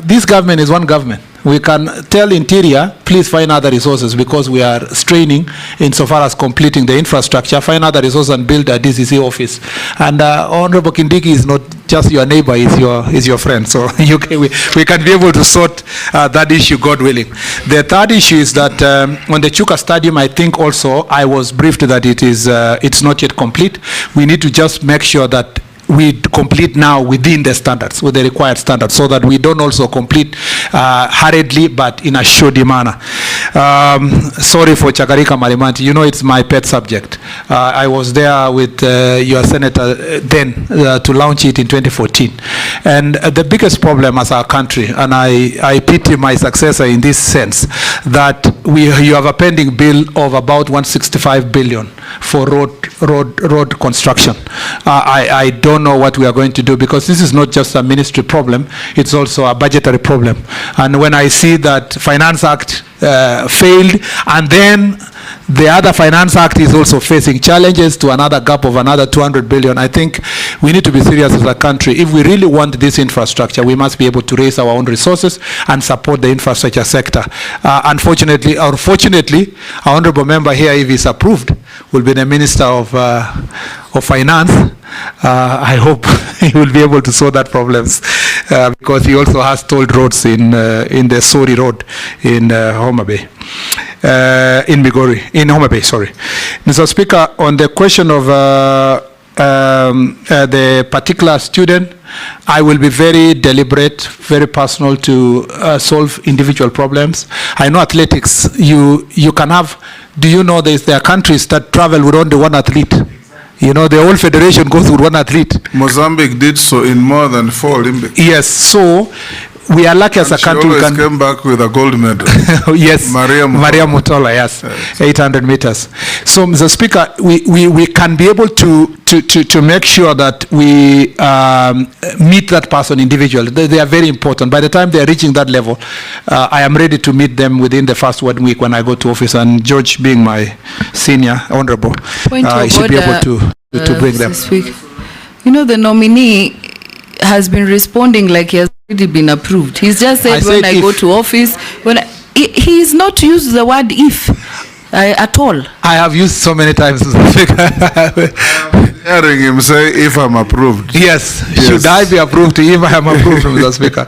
this government is one government. We can tell Interior, please find other resources because we are straining insofar as completing the infrastructure, find other resources and build a DCC office. And Honorable Kindiki is not just your neighbor, is your friend. So we can be able to sort that issue, God willing. The third issue is that on the Chuka Stadium, I think also I was briefed that it's not yet complete. We need to just make sure that we complete now within the standards, with the required standards, so that we don't also complete hurriedly, but in a shoddy manner. Sorry for Chakarika Marimanti. You know, it's my pet subject. I was there with your senator then to launch it in 2014. And the biggest problem as our country, and I pity my successor in this sense, that you have a pending bill of about 165 billion for road construction. I don't know what we are going to do, because this is not just a ministry problem, it's also a budgetary problem. And when I see that Finance Act failed, and then the other Finance Act is also facing challenges to another gap of another 200 billion, I think we need to be serious as a country. If we really want this infrastructure, we must be able to raise our own resources and support the infrastructure sector. Unfortunately, or fortunately, our honorable member here, if he's approved, will be the Minister of Finance. I hope he will be able to solve that problems, because he also has tolled roads in the Sori Road in Homa Bay, in Migori, in Homa Bay, sorry. Mr. Speaker, on the question of the particular student, I will be very deliberate, very personal to solve individual problems. I know athletics, you can have, do you know there are countries that travel with only one athlete? You know, the whole federation goes with one athlete. Mozambique did so in more than 4 Olympics. Yes, so we are lucky as a country. She always came back with a gold medal. Yes, Maria Mutola, yes, 800 meters. So, Mr. Speaker, we can be able to make sure that we meet that person individually. They are very important. By the time they are reaching that level, I am ready to meet them within the first 1 week when I go to office. And George, being my senior honorable, I should be able to bring them. You know, the nominee has been responding like he has already been approved. He's just said when I go to office, he's not used the word if at all. I have used so many times. Hearing him say, if I'm approved. Yes. Should I be approved if I am approved, Mr. Speaker?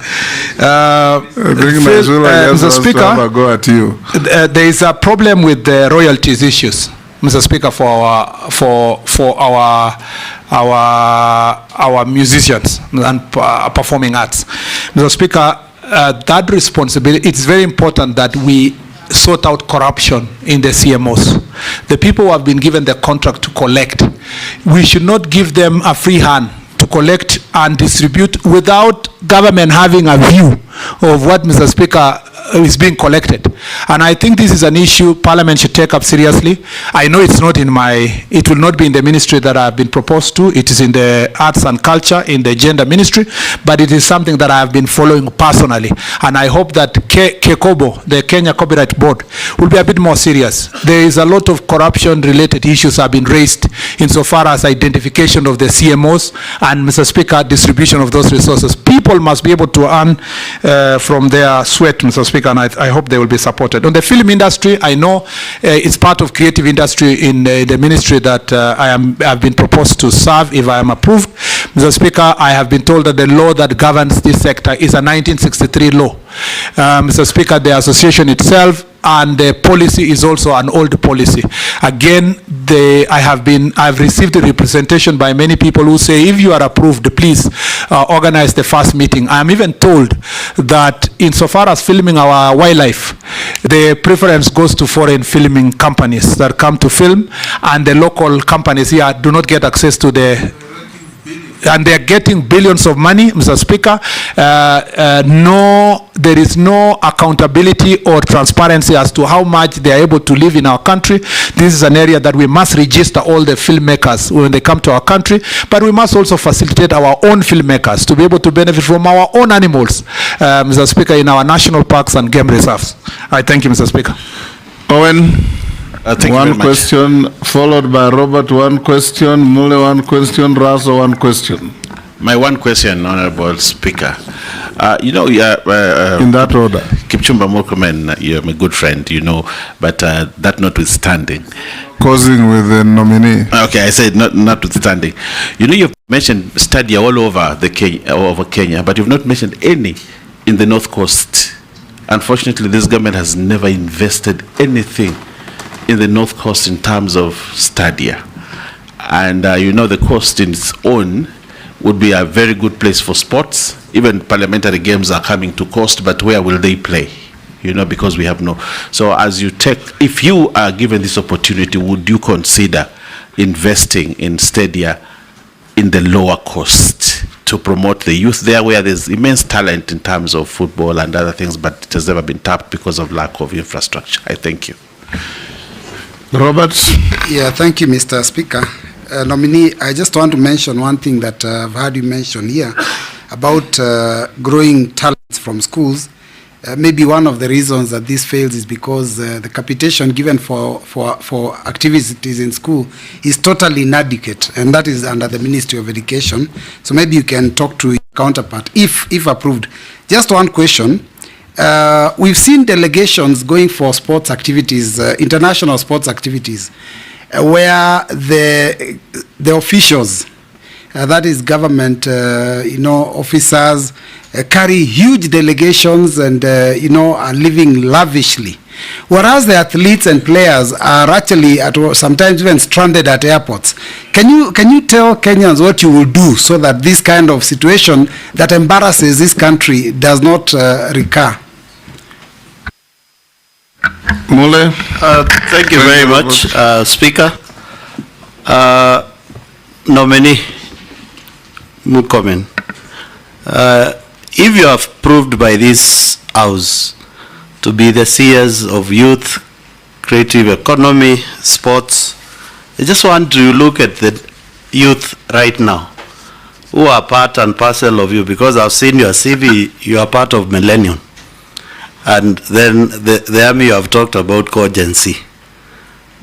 Mr. Speaker, go at you. There is a problem with the royalties issues, Mr. Speaker, for our musicians and performing arts. Mr. Speaker, that responsibility, it's very important that we sort out corruption in the CMOs. The people who have been given the contract to collect, we should not give them a free hand to collect and distribute without government having a view of what, Mr. Speaker, is being collected. And I think this is an issue Parliament should take up seriously. I know it's not in it will not be in the ministry that I have been proposed to. It is in the arts and culture, in the gender ministry, but it is something that I have been following personally. And I hope that KECOBO, the Kenya Copyright Board, will be a bit more serious. There is a lot of corruption-related issues have been raised insofar as identification of the CMOs and, Mr. Speaker, distribution of those resources. People must be able to earn from their sweat, Mr. Speaker, and I hope they will be supported. On the film industry, I know it's part of creative industry in the ministry that I have been proposed to serve if I am approved. Mr. Speaker, I have been told that the law that governs this sector is a 1963 law. Mr. Speaker, the association itself and the policy is also an old policy. Again, I have received a representation by many people who say, if you are approved, please organize the first meeting. I am even told that insofar as filming our wildlife, the preference goes to foreign filming companies that come to film, and the local companies here do not get access to and they are getting billions of money, Mr. Speaker. There is no accountability or transparency as to how much they are able to live in our country. This is an area that we must register all the filmmakers when they come to our country, but we must also facilitate our own filmmakers to be able to benefit from our own animals, Mr. Speaker, in our national parks and game reserves. I thank you, Mr. Speaker. Owen. Thank you very One much. question, followed by Robert, one question, Mule, one question, Raso, one question. My one question, Honorable Speaker. In that order. Kipchumba Murkomen, you're my good friend, but that notwithstanding. Causing with the nominee. Okay, I said notwithstanding. You've mentioned stadia all over over Kenya, but you've not mentioned any in the North Coast. Unfortunately, this government has never invested anything in the North Coast in terms of stadia. And the coast in its own would be a very good place for sports. Even parliamentary games are coming to coast, but where will they play? Because we have no. So if you are given this opportunity, would you consider investing in stadia in the lower coast to promote the youth there, where there's immense talent in terms of football and other things, but it has never been tapped because of lack of infrastructure? I thank you. Robert? Yeah, thank you, Mr. Speaker. Nominee, I just want to mention one thing that I've heard you mention here about growing talents from schools. Maybe one of the reasons that this fails is because the capitation given for activities in school is totally inadequate, and that is under the Ministry of Education. So maybe you can talk to your counterpart if approved. Just one question. We've seen delegations going for sports activities, international sports activities, where the officials, that is government, officers, carry huge delegations and, are living lavishly. Whereas the athletes and players are actually sometimes even stranded at airports. Can you tell Kenyans what you will do so that this kind of situation that embarrasses this country does not recur? Mule. Thank you very much, Speaker. Nominee Murkomen, if you are proved by this House to be the seers of youth, creative economy, sports, I just want to look at the youth right now who are part and parcel of you, because I've seen your CV, you are part of Millennium. And then the army you have talked about cogency.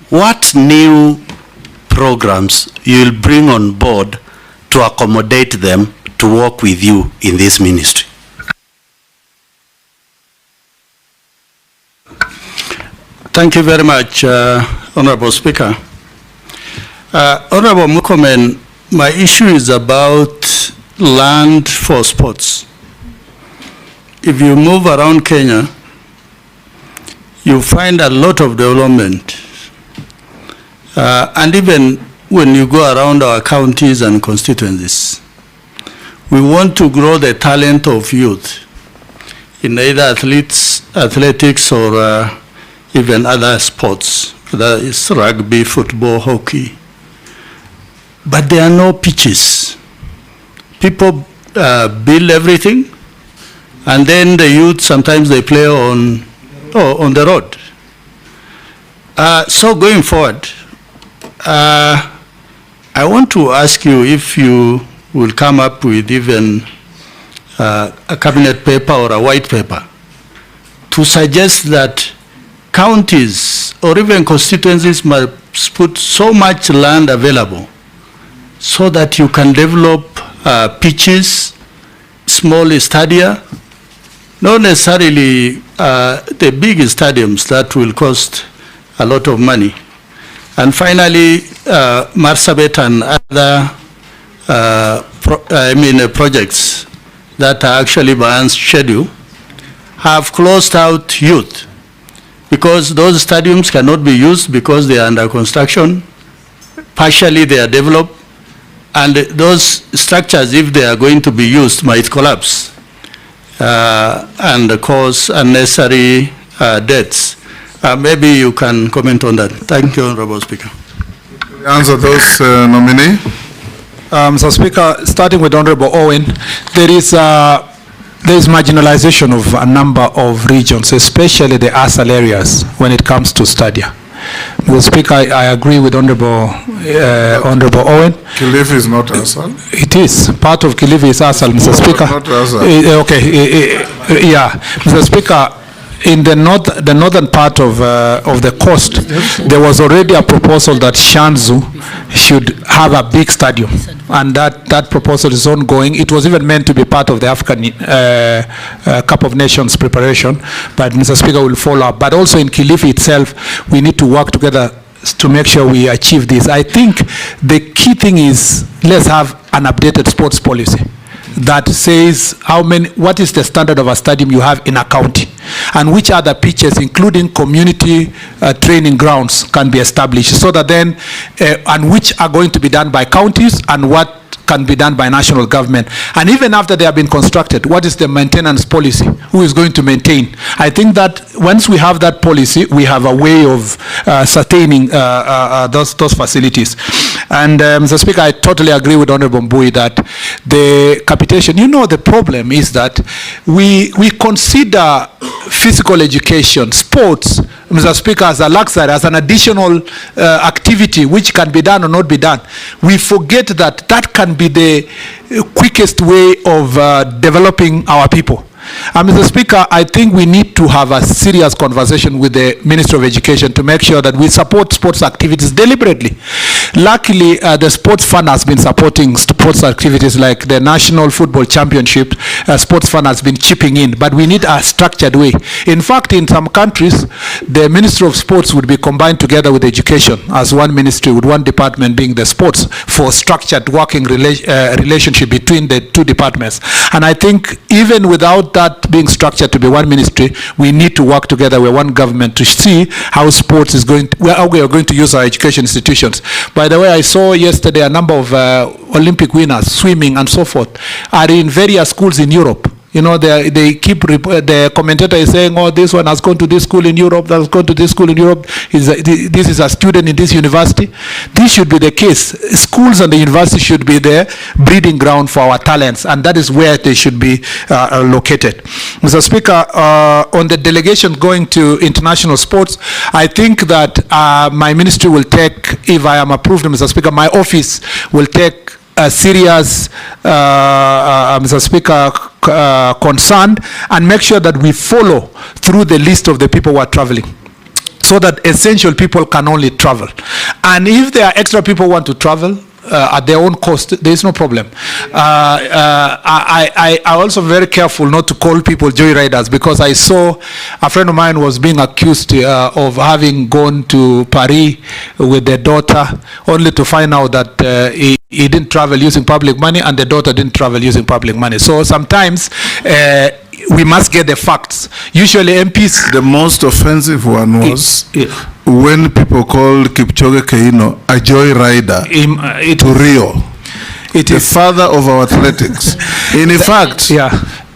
What new programs you will bring on board to accommodate them to work with you in this ministry? Thank you very much, Honorable Speaker. Honorable Murkomen, my issue is about land for sports. If you move around Kenya, you find a lot of development. And even when you go around our counties and constituencies, we want to grow the talent of youth in either athletics or even other sports, whether it's rugby, football, hockey. But there are no pitches. People build everything, and then the youth, sometimes they play on the road. So going forward, I want to ask you if you will come up with even a cabinet paper or a white paper to suggest that counties or even constituencies must put so much land available so that you can develop pitches, small stadia, not necessarily the big stadiums that will cost a lot of money. And finally, Marsabit and other projects that are actually by schedule have closed out youth because those stadiums cannot be used because they are under construction. Partially they are developed, and those structures, if they are going to be used, might collapse and cause unnecessary deaths. Maybe you can comment on that. Thank you, Honorable Speaker. Answer those, nominee. Mr. Speaker, starting with Honorable Owen, there is marginalization of a number of regions, especially the ASAL areas, when it comes to stadia. Mr. Speaker, I agree with Honorable Owen. Kilifi is not ASAL. It is. Part of Kilifi is ASAL, Mr. Speaker. Not ASAL. Okay. Yeah. Mr. Speaker, in the northern part of the coast, there was already a proposal that Shanzu should have a big stadium, and that proposal is ongoing. It was even meant to be part of the African Cup of Nations preparation, but Mr. Speaker will follow up. But also in Kilifi itself, we need to work together to make sure we achieve this. I think the key thing is, let's have an updated sports policy that says what is the standard of a stadium you have in a county, and which other pitches, including community training grounds, can be established, so that then, and which are going to be done by counties and what can be done by national government. And even after they have been constructed, what is the maintenance policy? Who is going to maintain? I think that once we have that policy, we have a way of sustaining those facilities. And Mr. Speaker, I totally agree with Honorable Mbui that the capitation, the problem is that we consider physical education, sports, Mr. Speaker, as a luxury, as an additional activity which can be done or not be done. We forget that that can be the quickest way of developing our people. Mr. Speaker, I think we need to have a serious conversation with the Ministry of Education to make sure that we support sports activities deliberately. Luckily, the sports fund has been supporting sports activities like the National Football Championship. Sports fund has been chipping in, but we need a structured way. In fact, in some countries, the Ministry of Sports would be combined together with education as one ministry, with one department being the sports, for structured working relationship between the two departments. And I think even without that being structured to be one ministry, we need to work together with one government to see how sports is going to, how we are going to use our education institutions. By the way, I saw yesterday a number of Olympic winners, swimming and so forth, are in various schools in Europe. They keep, the commentator is saying, oh, this one has gone to this school in Europe, that has gone to this school in Europe, this is a student in this university. This should be the case. Schools and the university should be the breeding ground for our talents, and that is where they should be located. Mr. Speaker, on the delegation going to international sports, I think that my ministry will take, if I am approved, Mr. Speaker, my office will take a serious, Mr. Speaker, concerned, and make sure that we follow through the list of the people who are traveling, so that essential people can only travel. And if there are extra people who want to travel at their own cost, there is no problem. I also very careful not to call people joyriders, because I saw a friend of mine was being accused of having gone to Paris with their daughter, only to find out that he didn't travel using public money, and the daughter didn't travel using public money. So sometimes we must get the facts. Usually MPs... The most offensive one was when people called Kipchoge Keino a joyrider to Rio. It is the father of our athletics. In fact,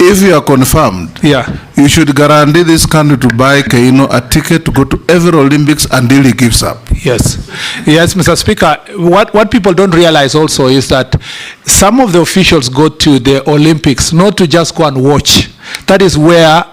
if you are confirmed, you should guarantee this country to buy Keino a ticket to go to every Olympics until he gives up. Yes, Mr. Speaker. What people don't realize also is that some of the officials go to the Olympics not to just go and watch. That is where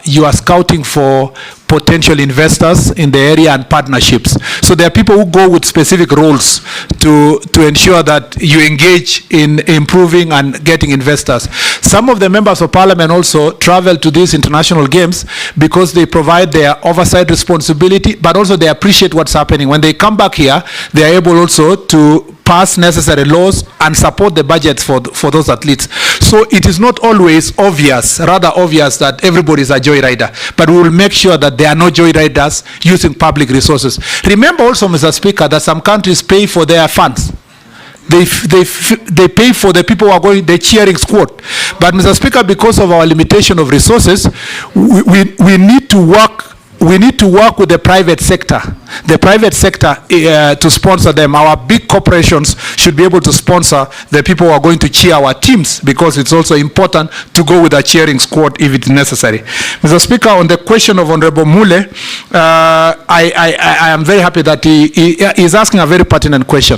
you are scouting for potential investors in the area and partnerships. So there are people who go with specific roles to ensure that you engage in improving and getting investors. Some of the members of parliament also travel to these international games because they provide their oversight responsibility, but also they appreciate what's happening. When they come back here, they are able also to pass necessary laws and support the budgets for those athletes. So it is not always obvious, rather obvious, that everybody is a joyrider, but we will make sure that there are no joyriders using public resources. Remember also, Mr. Speaker, that some countries pay for their funds. They pay for the people who are going, the cheering squad. But Mr. Speaker, because of our limitation of resources, we need to work. We need to work with the private sector to sponsor them. Our big corporations should be able to sponsor the people who are going to cheer our teams, because it's also important to go with a cheering squad if it's necessary. Mr. Speaker, on the question of Honorable Mule, I am very happy that he is asking a very pertinent question.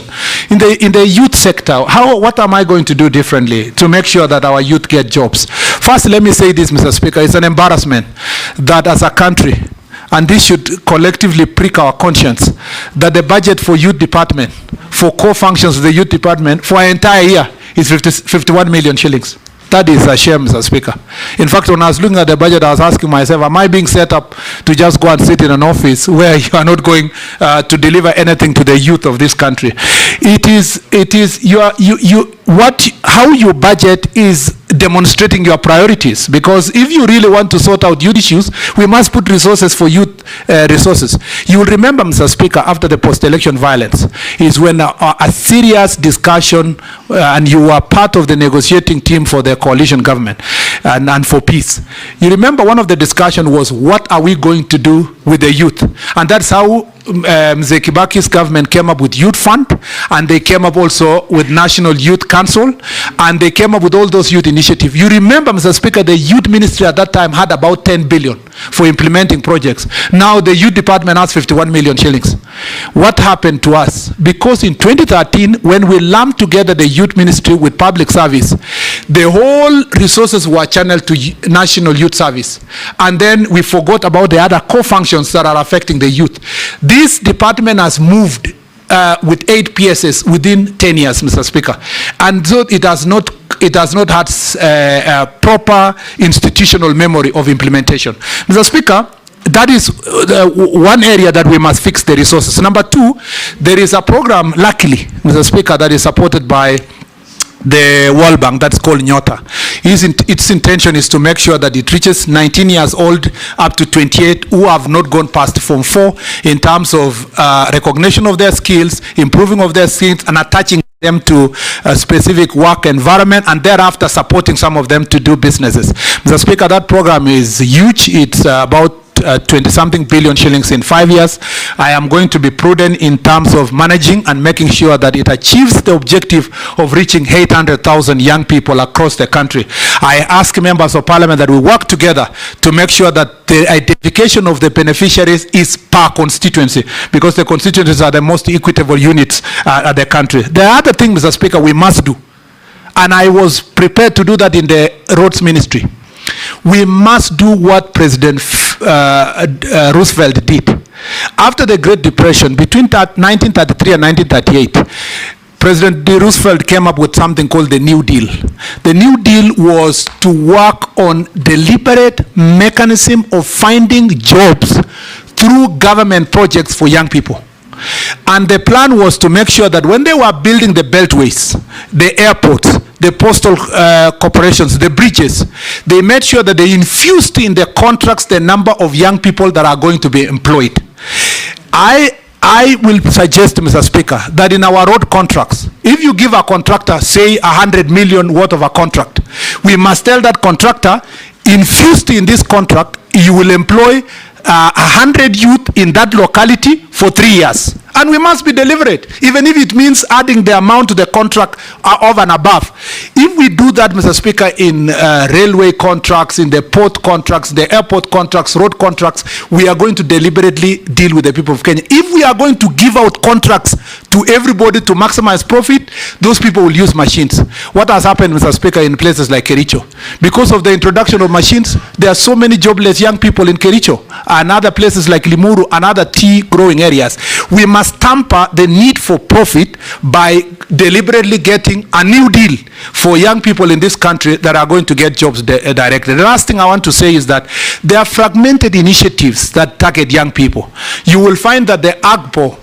In the youth sector, what am I going to do differently to make sure that our youth get jobs? First, let me say this, Mr. Speaker, it's an embarrassment that as a country, and this should collectively prick our conscience, that the budget for youth department, for core functions of the youth department, for an entire year is 51 million shillings. That is a shame, Mr. Speaker. In fact, when I was looking at the budget, I was asking myself, am I being set up to just go and sit in an office where you are not going to deliver anything to the youth of this country? How you budget is demonstrating your priorities, because if you really want to sort out youth issues, we must put resources for youth resources. You will remember, Mr. Speaker, after the post-election violence is when a serious discussion and you were part of the negotiating team for the coalition government and for peace. You remember one of the discussion was, what are we going to do with the youth? And that's how Mzee Kibaki's government came up with Youth Fund, and they came up also with National Youth Council, and they came up with all those youth initiatives. You remember, Mr. Speaker, the youth ministry at that time had about 10 billion for implementing projects. Now the youth department has 51 million shillings. What happened to us? Because in 2013, when we lumped together the youth ministry with public service, the whole resources were channeled to National Youth Service. And then we forgot about the other core functions that are affecting the youth. This department has moved with 8 PSS within 10 years, Mr. Speaker. And so it has not had a proper institutional memory of implementation. Mr. Speaker, that is one area that we must fix the resources. Number 2, there is a program, luckily, Mr. Speaker, that is supported by the World Bank, that's called Nyota. Its intention is to make sure that it reaches 19 years old up to 28 who have not gone past Form 4 in terms of recognition of their skills, improving of their skills, and attaching them to a specific work environment, and thereafter supporting some of them to do businesses. Mr. Speaker, that program is huge. It's about 20-something billion shillings in 5 years. I am going to be prudent in terms of managing and making sure that it achieves the objective of reaching 800,000 young people across the country. I ask members of parliament that we work together to make sure that the identification of the beneficiaries is per constituency, because the constituencies are the most equitable units at the country. The other thing, Mr. Speaker, we must do, and I was prepared to do that in the roads ministry, we must do what President Roosevelt did. After the Great Depression, between 1933 and 1938, President Roosevelt came up with something called the New Deal. The New Deal was to work on deliberate mechanism of finding jobs through government projects for young people. And the plan was to make sure that when they were building the beltways, the airports, the postal corporations, the bridges, they made sure that they infused in the contracts the number of young people that are going to be employed. I will suggest, Mr. Speaker, that in our road contracts, if you give a contractor, say, 100 million worth of a contract, we must tell that contractor, infused in this contract, you will employ 100 youth in that locality for 3 years. And we must be deliberate, even if it means adding the amount to the contract of and above. If we do that, Mr. Speaker, in railway contracts, in the port contracts, the airport contracts, road contracts, we are going to deliberately deal with the people of Kenya. If we are going to give out contracts to everybody to maximize profit, those people will use machines. What has happened, Mr. Speaker, in places like Kericho? Because of the introduction of machines, there are so many jobless young people in Kericho and other places like Limuru and other tea growing areas. We must tamper the need for profit by deliberately getting a new deal for young people in this country that are going to get jobs directly. The last thing I want to say is that there are fragmented initiatives that target young people. You will find that the AGPO,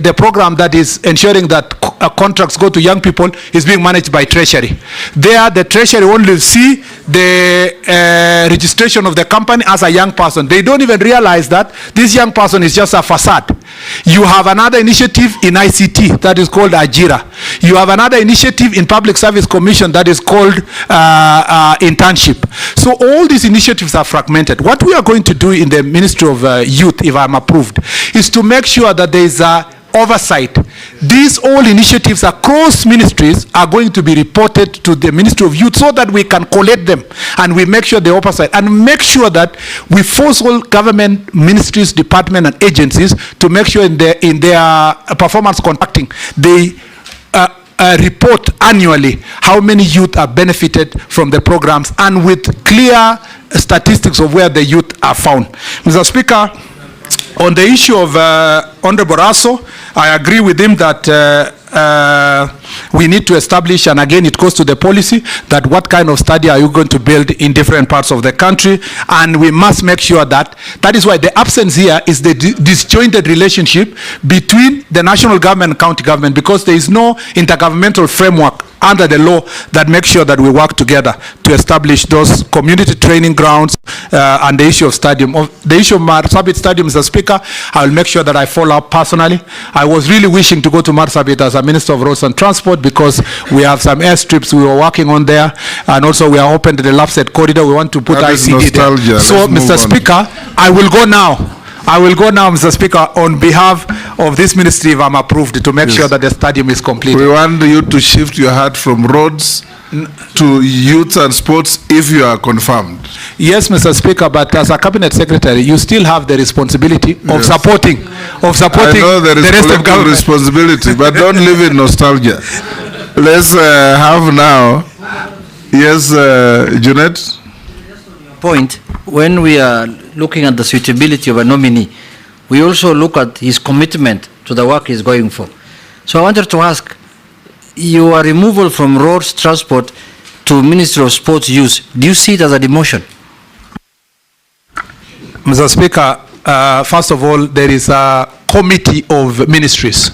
the program that is ensuring that contracts go to young people, is being managed by Treasury. There, the Treasury only see the registration of the company as a young person. They don't even realize that this young person is just a facade. You have another initiative in ICT that is called Ajira. You have another initiative in Public Service Commission that is called internship. So all these initiatives are fragmented. What we are going to do in the Ministry of Youth, if I'm approved, is to make sure that there is oversight. These all initiatives across ministries are going to be reported to the Ministry of Youth so that we can collect them and we make sure they oversight and make sure that we force all government ministries, departments and agencies to make sure in their performance contracting they report annually how many youth are benefited from the programs and with clear statistics of where the youth are found. Mr. Speaker, on the issue of Honorable Raso, I agree with him that we need to establish, and again it goes to the policy, that what kind of study are you going to build in different parts of the country, and we must make sure that is why the absence here is the disjointed relationship between the national government and county government, because there is no intergovernmental framework under the law that makes sure that we work together to establish those community training grounds and the issue of stadium. The issue of Marsabit Stadium, Mr. Speaker, I will make sure that I follow up personally. I was really wishing to go to Marsabit as a Minister of Roads and Transport, because we have some airstrips we were working on there, and also we are open to the Lapsset corridor. We want to put ICD there. So, Mr. Speaker, I will go now. Mr. Speaker, on behalf of this ministry, if I'm approved, to make sure that the stadium is complete. We want you to shift your hat from roads to youth and sports if you are confirmed. Yes, Mr. Speaker, but as a cabinet secretary, you still have the responsibility of supporting I know there is the rest of government. Responsibility, but don't live in nostalgia. Let's have now. Yes, Junet. Point, when we are looking at the suitability of a nominee, we also look at his commitment to the work he's going for. So I wanted to ask, your removal from roads transport to Ministry of Sports use, do you see it as a demotion? Mr. Speaker, first of all, there is a committee of ministries.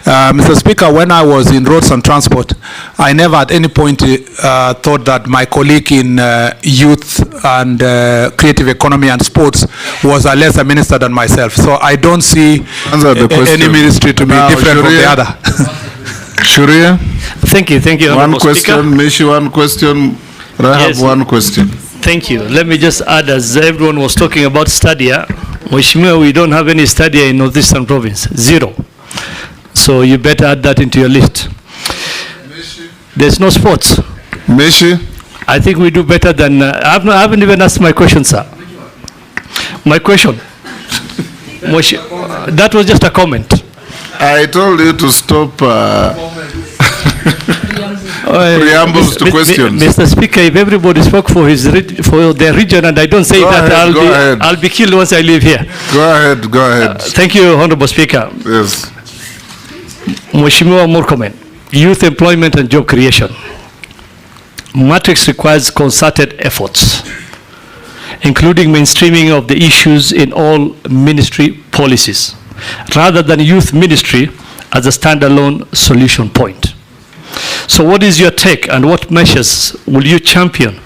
Mr. Speaker, when I was in roads and transport, I never at any point thought that my colleague in youth and creative economy and sports was a lesser minister than myself. So I don't see any ministry to be different from the other. Shuria? Thank you. One question, Mishi, one question, Rahab, Yes. one question. Thank you. Let me just add, as everyone was talking about Stadia, Mheshimiwa, we don't have any Stadia in Northeastern Province, 0. So you better add that into your list. There's no sports. Mishi? I think we do better than, I haven't even asked my question, sir. My question. That was just a comment. I told you to stop preambles to questions. Mr. Speaker, if everybody spoke for their region and I don't say I'll be killed once I leave here. Go ahead. Thank you, Honorable Speaker. Yes. Mheshimiwa Murkomen, youth employment and job creation. Matrix requires concerted efforts, including mainstreaming of the issues in all ministry policies, rather than youth ministry as a standalone solution point. So what is your take, and what measures will you champion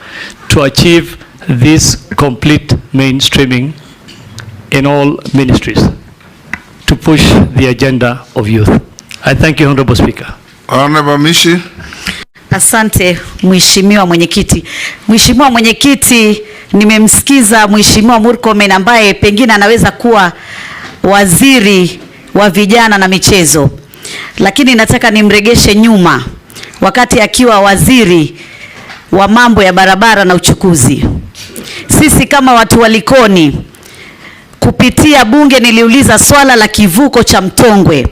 to achieve this complete mainstreaming in all ministries to push the agenda of youth? I thank you, Honorable Speaker. Honorable Mishi. Asante Mheshimiwa Mwenyekiti. Mheshimiwa Mwenyekiti, nimemsikiza Mheshimiwa Murkomen ambaye pengine anaweza kuwa waziri wa vijana na michezo, lakini nataka nimregeshe nyuma wakati akiwa waziri wa mambo ya barabara na uchukuzi. Sisi kama watu wa Likoni kupitia bunge niliuliza swala la kivuko cha Mtongwe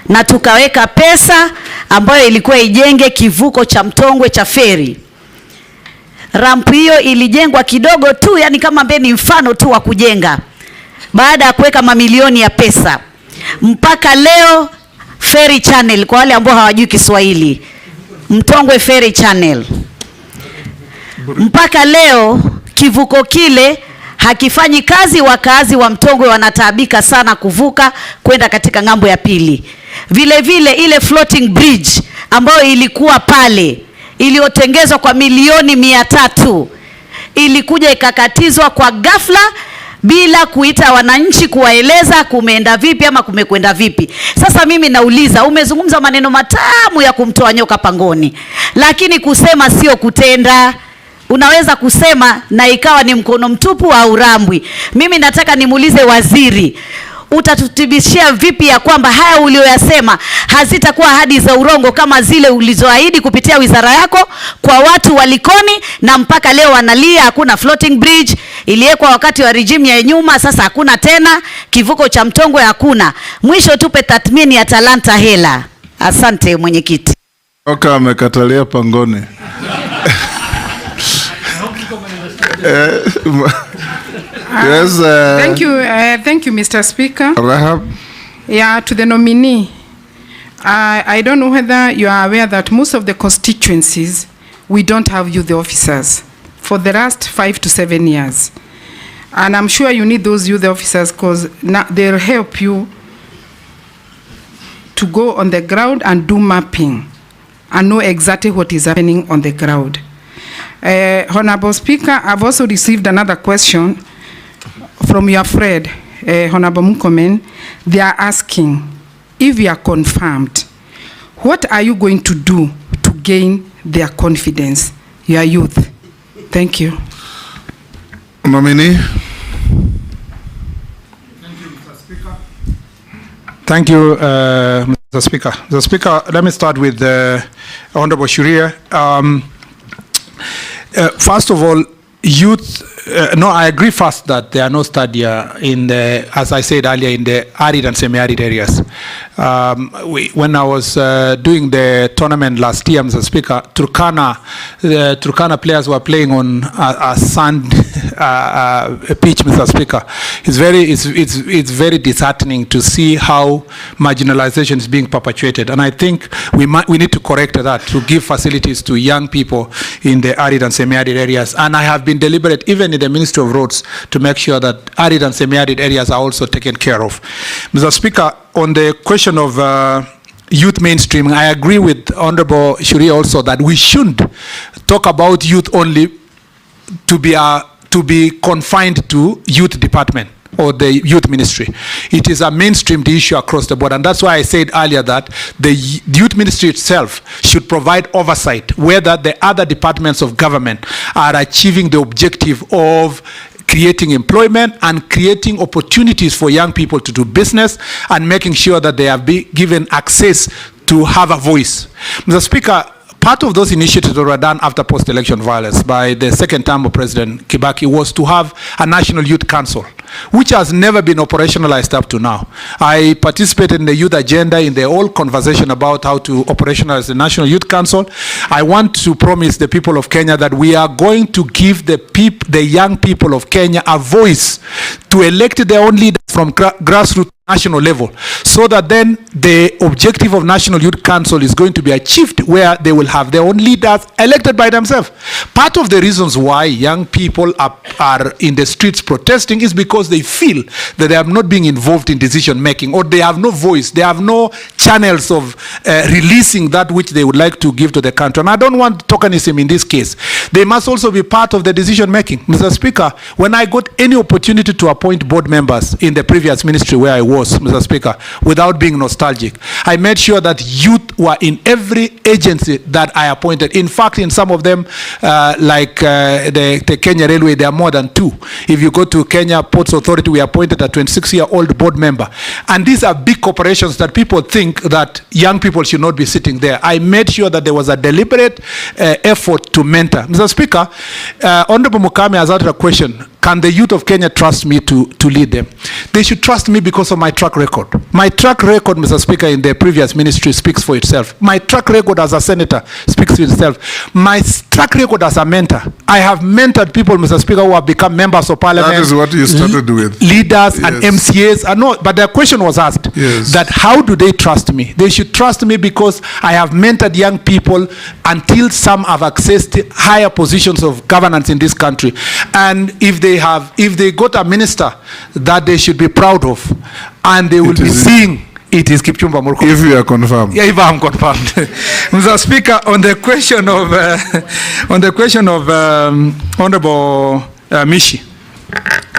na tukaweka pesa ambayo ilikuwa ijenge kivuko cha Mtongwe cha feri. Rampu hiyo ilijengwa kidogo tu, yani kama mbeni mfano tu wa kujenga, baada ya kuweka mamilioni ya pesa. Mpaka leo ferry channel, kwa wale ambao hawajui Kiswahili, Mtongwe ferry channel, mpaka leo kivuko kile hakifanyi kazi. Wakazi wa Mtongwe wanataabika sana kuvuka kwenda katika ngambo ya pili. Vile vile ile floating bridge ambayo ilikuwa pale iliyotengezwa kwa milioni 300 ilikuja ikakatizwa kwa ghafla bila kuita wananchi kuwaeleza kumeenda vipi ama kumekwenda vipi. Sasa mimi nauliza, umezungumza maneno matamu ya kumtoa nyoka pangoni, lakini kusema sio kutenda. Unaweza kusema na ikawa ni mkono mtupu au rambwi. Mimi nataka nimuulize waziri, utatutibishia vipi ya kwamba haya ulioyasema hazitakuwa ahadi za urongo kama zile ulizoahidi kupitia wizara yako kwa watu wa Likoni, na mpaka leo wanalia hakuna floating bridge, iliwekwa wakati wa regime ya nyuma, sasa hakuna tena, kivuko cha Mtongwe hakuna. Mwisho tupe tathmini ya talanta hela. Asante Mwenyekiti. Oka amekatalia pangoni. Yes. Thank you, Mr. Speaker. Rahab. Yeah, to the nominee. I don't know whether you are aware that most of the constituencies, we don't have youth officers for the last 5 to 7 years. And I'm sure you need those youth officers because they'll help you to go on the ground and do mapping and know exactly what is happening on the ground. Honorable Speaker, I've also received another question from your friend, Honorable Murkomen. They are asking, if you are confirmed, what are you going to do to gain their confidence, your youth? Thank you. Nominee. Thank you, Mr. Speaker. Mr. Speaker, let me start with Honorable Shuria. First of all, youth, no, I agree first that there are no study in the, as I said earlier, in the arid and semi-arid areas. When I was doing the tournament last year, Mr. Speaker, Turkana players were playing on a sand pitch, Mr. Speaker. It's very disheartening to see how marginalization is being perpetuated, and I think we need to correct that, to give facilities to young people in the arid and semi-arid areas. And I have been deliberate, even in the Ministry of Roads, to make sure that arid and semi-arid areas are also taken care of. Mr. Speaker, on the question of youth mainstreaming, I agree with Honorable Shuria also that we shouldn't talk about youth only to be confined to youth department or the youth ministry. It is a mainstreamed issue across the board, and that's why I said earlier that the youth ministry itself should provide oversight whether the other departments of government are achieving the objective of creating employment and creating opportunities for young people to do business and making sure that they are given access to have a voice. Mr. Speaker, part of those initiatives that were done after post-election violence by the second term of President Kibaki was to have a National Youth Council, which has never been operationalized up to now. I participated in the youth agenda in the whole conversation about how to operationalize the National Youth Council. I want to promise the people of Kenya that we are going to give the young people of Kenya a voice to elect their own leaders from grassroots national level, so that then the objective of National Youth Council is going to be achieved, where they will have their own leaders elected by themselves. Part of the reasons why young people are in the streets protesting is because they feel that they are not being involved in decision making, or they have no voice, they have no channels of releasing that which they would like to give to the country. And I don't want tokenism in this case. They must also be part of the decision making. Mr. Speaker, when I got any opportunity to appoint board members in the previous ministry where I was, Mr. Speaker, without being nostalgic, I made sure that youth were in every agency that I appointed. In fact, in some of them, like the Kenya Railway, there are more than 2. If you go to Kenya Ports Authority, we appointed a 26-year-old board member. And these are big corporations that people think that young people should not be sitting there. I made sure that there was a deliberate effort to mentor. Mr. Speaker, Honorable Mukame has asked a question: can the youth of Kenya trust me to lead them? They should trust me because of my track record. My track record, Mr. Speaker, in the previous ministry speaks for itself. My track record as a senator speaks for itself. My track record as a mentor. I have mentored people, Mr. Speaker, who have become members of parliament. That is what you started with. Leaders and MCAs. No, but the question was asked that how do they trust me? They should trust me because I have mentored young people until some have accessed higher positions of governance in this country. And if they got a minister that they should be proud of, and they will be seeing it is Kipchumba Murkomen. If you are confirmed. Yeah, if I'm confirmed. Mr. Speaker, on the question of Honorable Mishi,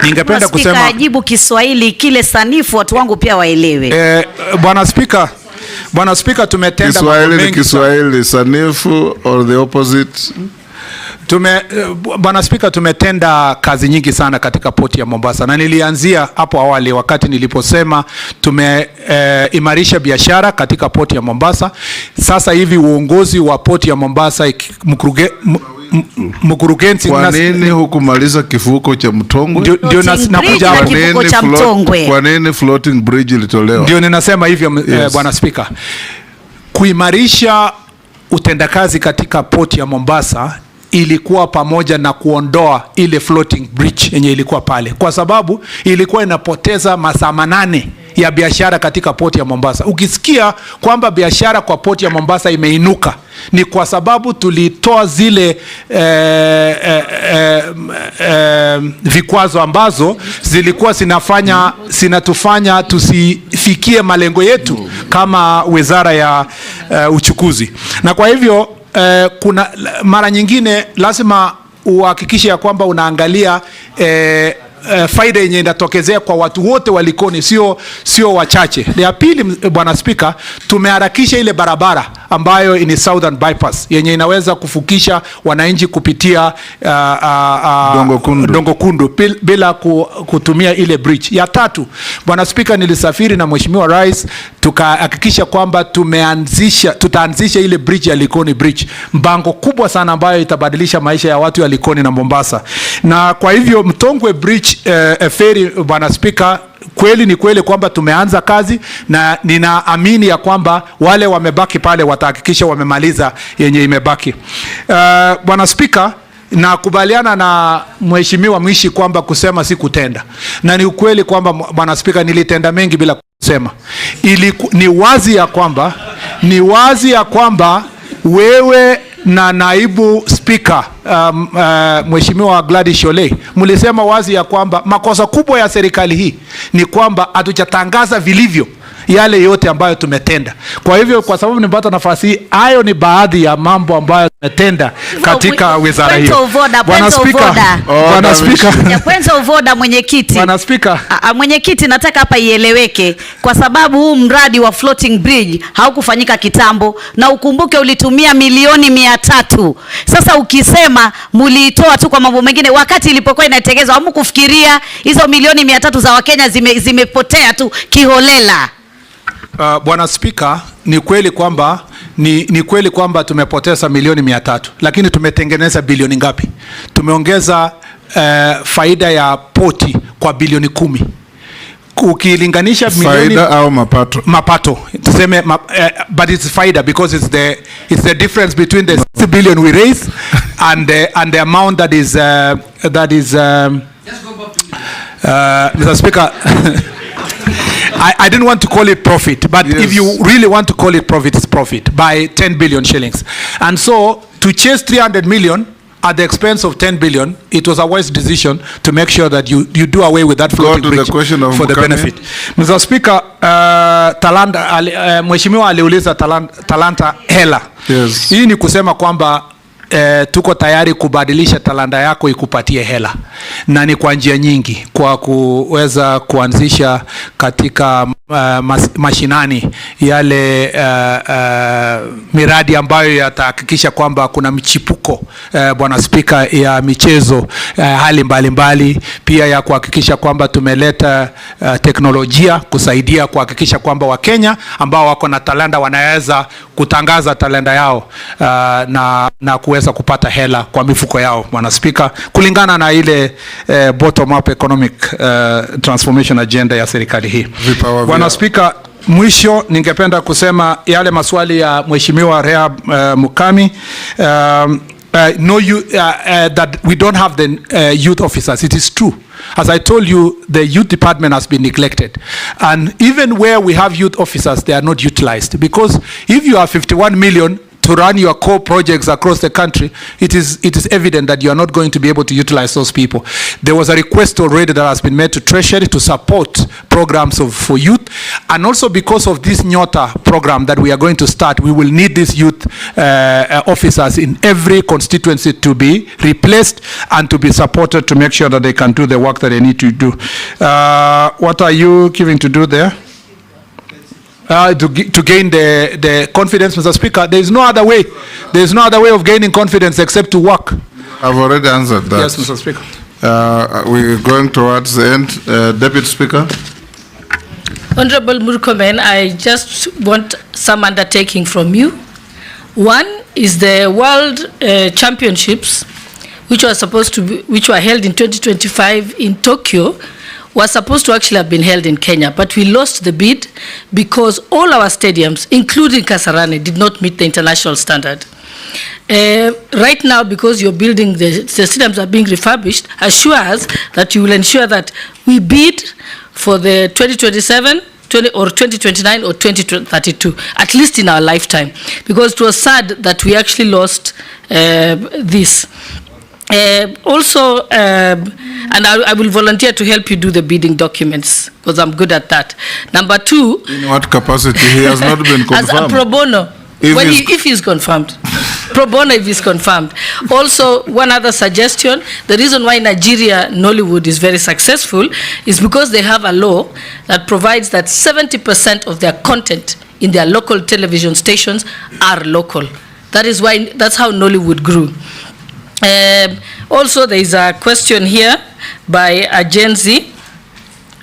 ningependa kusema ajibu Kiswahili kile sanifu watu wangu pia waelewe. Bwana Speaker, tumetenda Kiswahili ni Kiswahili sanifu or the opposite. Bwana Speaker, tumetenda kazi nyingi sana katika poti ya Mombasa, na nilianzia hapo awali wakati niliposema tumeimarisha biashara katika poti ya Mombasa. Sasa hivi uongozi wa poti ya Mombasa mkurugenzi, kwa nini hukumaliza kivuko cha Mtongwe? Ndio nakuja kwa nini floating bridge ilitolewa? Ndio ninasema hivyo, Bwana Speaker. Kuimarisha utendakazi katika poti ya Mombasa ilikuwa pamoja na kuondoa ile floating bridge yenye ilikuwa pale, kwa sababu ilikuwa inapoteza masaa 8 ya biashara katika poti ya Mombasa. Ukisikia kwamba biashara kwa poti ya Mombasa imeinuka, ni kwa sababu tulitoa zile vikwazo ambazo zilikuwa zinatufanya tusifikie malengo yetu kama wizara ya uchukuzi. Na kwa hivyo kuna mara nyingine lazima uhakikishe ya kwamba unaangalia faida yenye inatokezea kwa watu wote wa Likoni, sio wachache. Ya pili, Bwana Spika, tumeharakisha ile barabara ambayo ni Southern Bypass yenye inaweza kufukisha wananchi kupitia Dongo Kundu bila kutumia ile bridge. Ya tatu, Bwana Spika, nilisafiri na Mheshimiwa Rais tukahakikisha kwamba tutaanzisha ile bridge ya Likoni Bridge, mpango kubwa sana ambayo itabadilisha maisha ya watu ya Likoni na Mombasa. Na kwa hivyo Mtongwe Bridge ferry, Bwana Spika, kweli ni kweli kwamba tumeanza kazi, na ninaamini ya kwamba wale wamebaki pale watahakikisha wamemaliza yenye imebaki. Bwana Spika, nakubaliana na Mheshimiwa Mwishi kwamba kusema si kutenda, na ni ukweli kwamba Bwana Spika, nilitenda mengi bila kusema. Ni wazi ya kwamba wewe na naibu spika Mheshimiwa Gladys Sholei mlisema wazi ya kwamba makosa kubwa ya serikali hii ni kwamba hatujatangaza vilivyo yale yote ambayo tumetenda. Kwa hivyo, kwa sababu nimepata nafasi hii, hayo ni baadhi ya mambo ambayo tumetenda katika wizara hiyo. Bwana Spika, kwanza uvoda mwenyekiti. Bwana Spika, mwenyekiti, nataka hapa ieleweke, kwa sababu huu mradi wa floating bridge haukufanyika kitambo, na ukumbuke ulitumia milioni 300. Sasa ukisema muliitoa tu kwa mambo mengine, wakati ilipokuwa inatekelezwa hamkufikiria hizo milioni 300 za Wakenya zimepotea tu kiholela. Bwana Spika, ni kweli kwamba tumepoteza milioni 300, lakini tumetengeneza bilioni ngapi? Tumeongeza faida ya poti kwa bilioni 10. Ukilinganisha faida au mapato tuseme, but it's faida because it's the difference between the 6 billion we raise and the amount that is Mr. Speaker, I didn't want to call it profit, but yes, if you really want to call it profit, it's profit by 10 billion shillings. And so to chase 300 million at the expense of 10 billion, it was a wise decision to make sure that you do away with that floating bridge for the benefit. Mr. Speaker, Mheshimiwa aliuliza talanta hela. Yes. Hii ni kusema kwamba tuko tayari kubadilisha talanta yako ikupatie hela, na ni kwa njia nyingi, kwa kuweza kuanzisha katika mashinani yale miradi ambayo yatahakikisha kwamba kuna mchipuko, Bwana Spika, ya michezo hali mbalimbali, pia ya kuhakikisha kwamba tumeleta teknolojia kusaidia kuhakikisha kwamba Wakenya ambao wako na talanta wanaweza kutangaza talanta yao na kuweza kupata hela kwa mifuko yao, Bwana Spika, kulingana na ile bottom up economic transformation agenda ya serikali hii. Bwana Spika, mwisho ningependa kusema yale maswali ya Mheshimiwa Rehab Mukami, that we don't have the youth officers. It is true. As I told you, the youth department has been neglected. And even where we have youth officers, they are not utilized. Because if you have 51 million to run your core projects across the country, it is evident that you are not going to be able to utilize those people. There was a request already that has been made to Treasury to support programs for youth, and also because of this Nyota program that we are going to start, we will need these youth officers in every constituency to be replaced and to be supported to make sure that they can do the work that they need to do. What are you giving to do there? To gain the confidence, Mr. Speaker. There is no other way. There is no other way of gaining confidence except to work. I've already answered that. Yes, Mr. Speaker. We're going towards the end. Deputy Speaker. Honorable Murkomen, I just want some undertaking from you. One is the World Championships, which were held in 2025 in Tokyo, was supposed to actually have been held in Kenya, but we lost the bid because all our stadiums, including Kasarani, did not meet the international standard. Right now, because you're building, the stadiums are being refurbished, assure us that you will ensure that we bid for the 2027, 2029 or 2032, at least in our lifetime, because it was sad that we actually lost this. Also, and I will volunteer to help you do the bidding documents, because I'm good at that. Number two. In what capacity? He has not been confirmed. As a pro bono. If he's confirmed. Pro bono if he's confirmed. Also, one other suggestion, the reason why Nigeria, Nollywood is very successful is because they have a law that provides that 70% of their content in their local television stations are local. That's how Nollywood grew. Also, there is a question here by a Gen Z.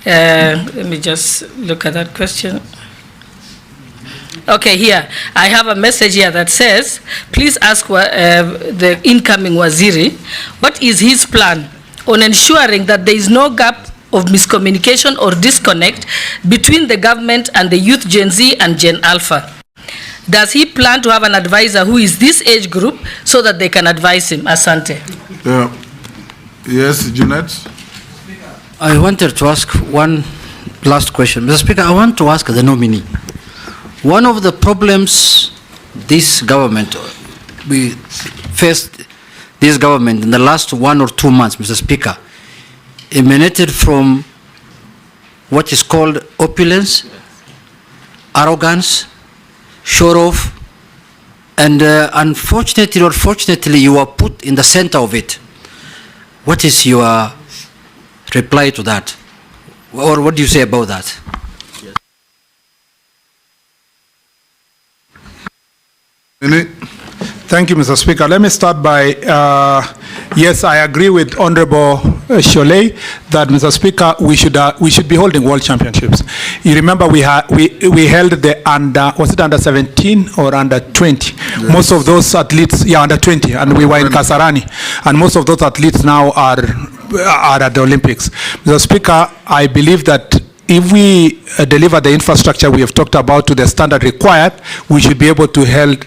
Let me just look at that question. Okay, here. I have a message here that says, please ask the incoming Waziri, what is his plan on ensuring that there is no gap of miscommunication or disconnect between the government and the youth Gen Z and Gen Alpha? Does he plan to have an advisor who is this age group so that they can advise him? Asante. Yes, Jeanette? I wanted to ask one last question. Mr. Speaker, I want to ask the nominee. One of the problems this government, we faced this government in the last 1 or 2 months, Mr. Speaker, emanated from what is called opulence, arrogance, show off, and unfortunately or fortunately, you are put in the center of it. What is your reply to that? Or what do you say about that? Thank you, Mr. Speaker. Let me start by, yes, I agree with Honorable Cholet that, Mr. Speaker, we should be holding world championships. You remember we held the under 17 or under 20? Yes. Most of those athletes, under 20, and we were in Kasarani, and most of those athletes now are at the Olympics. Mr. Speaker, I believe that if we deliver the infrastructure we have talked about to the standard required, we should be able to host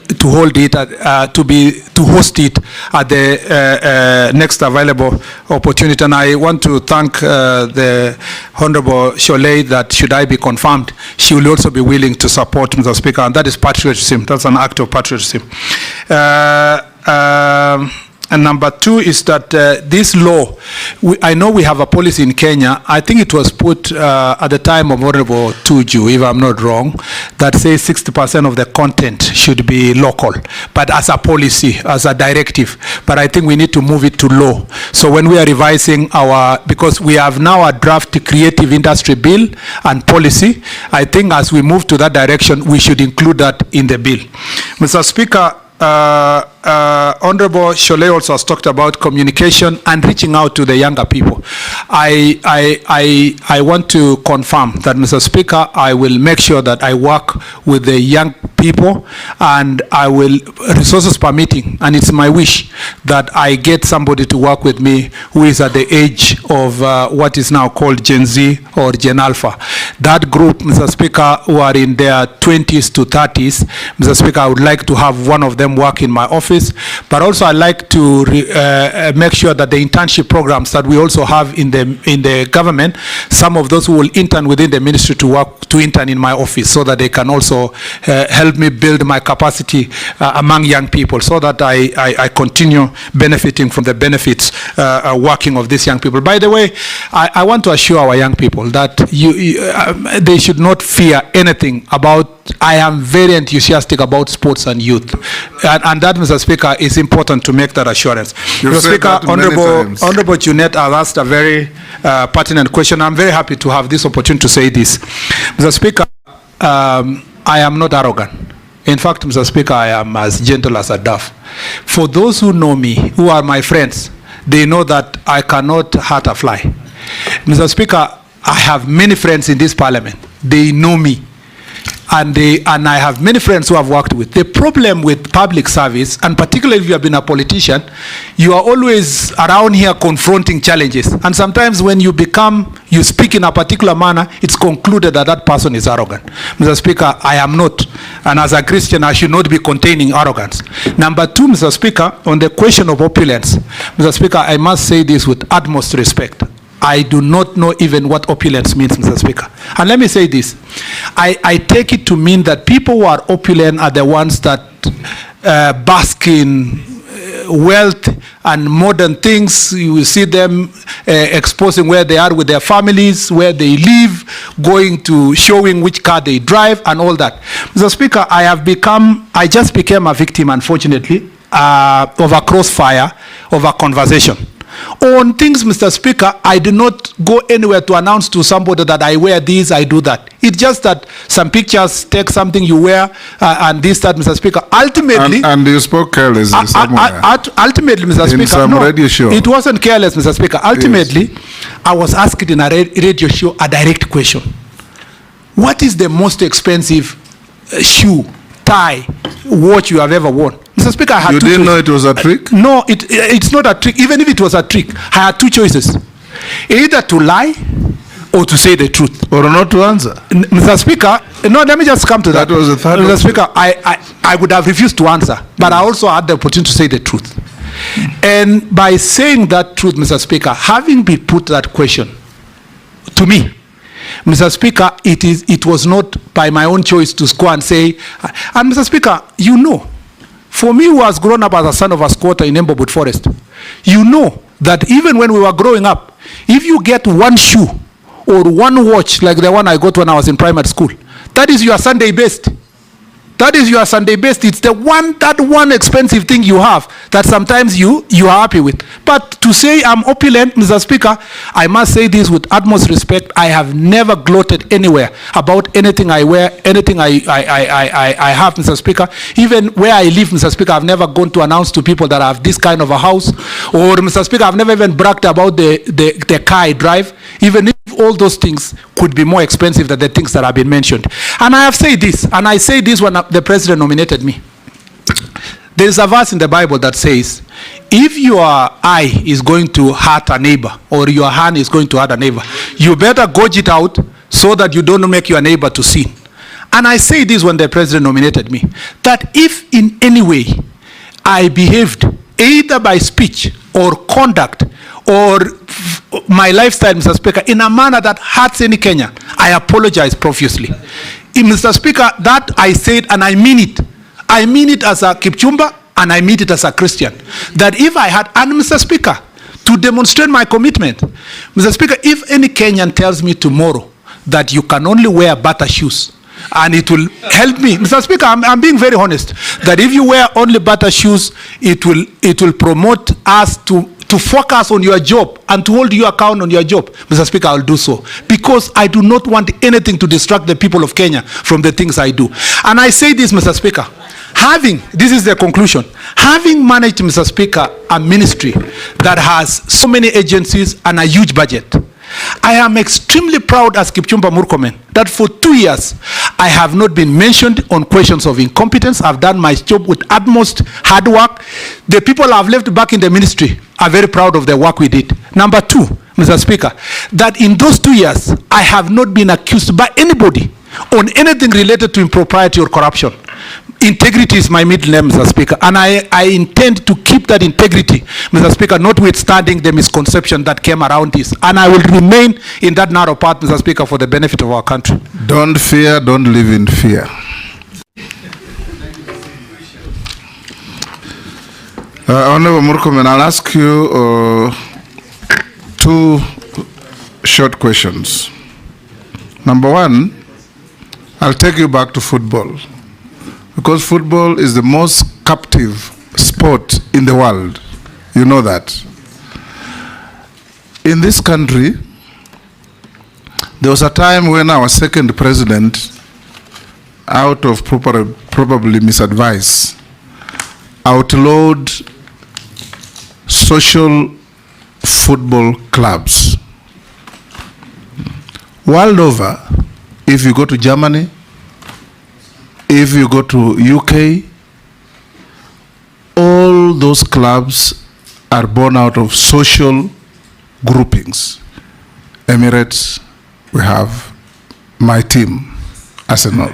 it at the next available opportunity. And I want to thank the Honorable Cholet that should I be confirmed, she will also be willing to support Mr. Speaker, and that is patriotism. That's an act of patriotism. And number two is that this law, I know we have a policy in Kenya, I think it was put at the time of Honorable Tuju, if I'm not wrong, that says 60% of the content should be local, but as a policy, as a directive. But I think we need to move it to law. So when we are revising because we have now a draft creative industry bill and policy, I think as we move to that direction, we should include that in the bill. Mr. Speaker, Honorable Cholet also has talked about communication and reaching out to the younger people. I want to confirm that, Mr. Speaker, I will make sure that I work with the young people, and I will, resources permitting, and it's my wish that I get somebody to work with me who is at the age of what is now called Gen Z or Gen Alpha. That group, Mr. Speaker, who are in their 20s to 30s, Mr. Speaker, I would like to have one of them work in my office, but also I'd like to make sure that the internship programs that we also have in the government, some of those who will intern within the ministry to intern in my office, so that they can also help me build my capacity among young people, so that I continue benefiting from the benefits working of these young people. By the way, I want to assure our young people that they should not fear anything about. I am very enthusiastic about sports and youth, and that, Mr. Speaker, is important to make that assurance. Mr. Speaker, Honorable Jeanette has asked a very pertinent question. I'm very happy to have this opportunity to say this. Mr. Speaker, I am not arrogant. In fact, Mr. Speaker, I am as gentle as a dove. For those who know me, who are my friends, they know that I cannot hurt a fly. Mr. Speaker, I have many friends in this parliament. They know me. And I have many friends who I've worked with. The problem with public service, and particularly if you have been a politician, you are always around here confronting challenges. And sometimes when you speak in a particular manner, it's concluded that that person is arrogant. Mr. Speaker, I am not. And as a Christian, I should not be containing arrogance. Number two, Mr. Speaker, on the question of opulence, Mr. Speaker, I must say this with utmost respect. I do not know even what opulence means, Mr. Speaker. And let me say this. I take it to mean that people who are opulent are the ones that bask in wealth and modern things. You will see them exposing where they are with their families, where they live, going to showing which car they drive and all that. Mr. Speaker, I just became a victim, unfortunately, of a crossfire, of a conversation. On things, Mr. Speaker, I do not go anywhere to announce to somebody that I wear this, I do that. It's just that some pictures take something you wear and this, that, Mr. Speaker. Ultimately... And you spoke carelessly somewhere. Ultimately, Mr. Speaker... In some radio show. It wasn't careless, Mr. Speaker. Ultimately, yes. I was asked in a radio show a direct question. What is the most expensive shoe, tie, watch you have ever worn? Mr. Speaker, I had two choices. You didn't know it was a trick? No, it's not a trick. Even if it was a trick, I had two choices. Either to lie or to say the truth. Or not to answer. Mr. Speaker, no, let me just come to that. That was the third Mr. Speaker, I would have refused to answer, but I also had the opportunity to say the truth. And by saying that truth, Mr. Speaker, having been put that question to me, Mr. Speaker, it was not by my own choice to go and say, and Mr. Speaker, you know, for me who has grown up as a son of a squatter in Embobut Forest, you know that even when we were growing up, if you get one shoe or one watch like the one I got when I was in primary school, that is your Sunday best. That is your Sunday best. It's that one expensive thing you have that sometimes you are happy with. But to say I'm opulent, Mr. Speaker, I must say this with utmost respect. I have never gloated anywhere about anything I wear, anything I have, Mr. Speaker. Even where I live, Mr. Speaker, I've never gone to announce to people that I have this kind of a house. Or, Mr. Speaker, I've never even bragged about the car I drive, even if all those things could be more expensive than the things that have been mentioned. And I have said this, and I say this when the president nominated me. There is a verse in the Bible that says, if your eye is going to hurt a neighbor or your hand is going to hurt a neighbor, you better gouge it out so that you don't make your neighbor to sin. And I say this when the president nominated me, that if in any way I behaved either by speech or conduct or my lifestyle, Mr. Speaker, in a manner that hurts any Kenyan, I apologize profusely. Mr. Speaker, that I said, and I mean it. I mean it as a Kipchumba, and I mean it as a Christian. That if I had, and Mr. Speaker, to demonstrate my commitment, Mr. Speaker, if any Kenyan tells me tomorrow that you can only wear butter shoes, and it will help me, Mr. Speaker, I'm being very honest, that if you wear only butter shoes, it will promote us to focus on your job and to hold you account on your job, Mr. Speaker, I will do so. Because I do not want anything to distract the people of Kenya from the things I do. And I say this, Mr. Speaker, this is the conclusion, having managed, Mr. Speaker, a ministry that has so many agencies and a huge budget, I am extremely proud as Kipchumba Murkomen that for 2 years I have not been mentioned on questions of incompetence. I've done my job with utmost hard work. The people I've left back in the ministry are very proud of the work we did. Number two, Mr. Speaker, that in those 2 years I have not been accused by anybody on anything related to impropriety or corruption. Integrity is my middle name, Mr. Speaker, and I intend to keep that integrity, Mr. Speaker, notwithstanding the misconception that came around this. And I will remain in that narrow path, Mr. Speaker, for the benefit of our country. Don't fear, don't live in fear. Honorable Murkomen, I'll ask you two short questions. Number one, I'll take you back to football. Because football is the most captive sport in the world. You know that. In this country, there was a time when our second president, out of probably misadvice, outlawed social football clubs. World over, if you go to Germany, if you go to UK, all those clubs are born out of social groupings. Emirates, we have my team, Arsenal.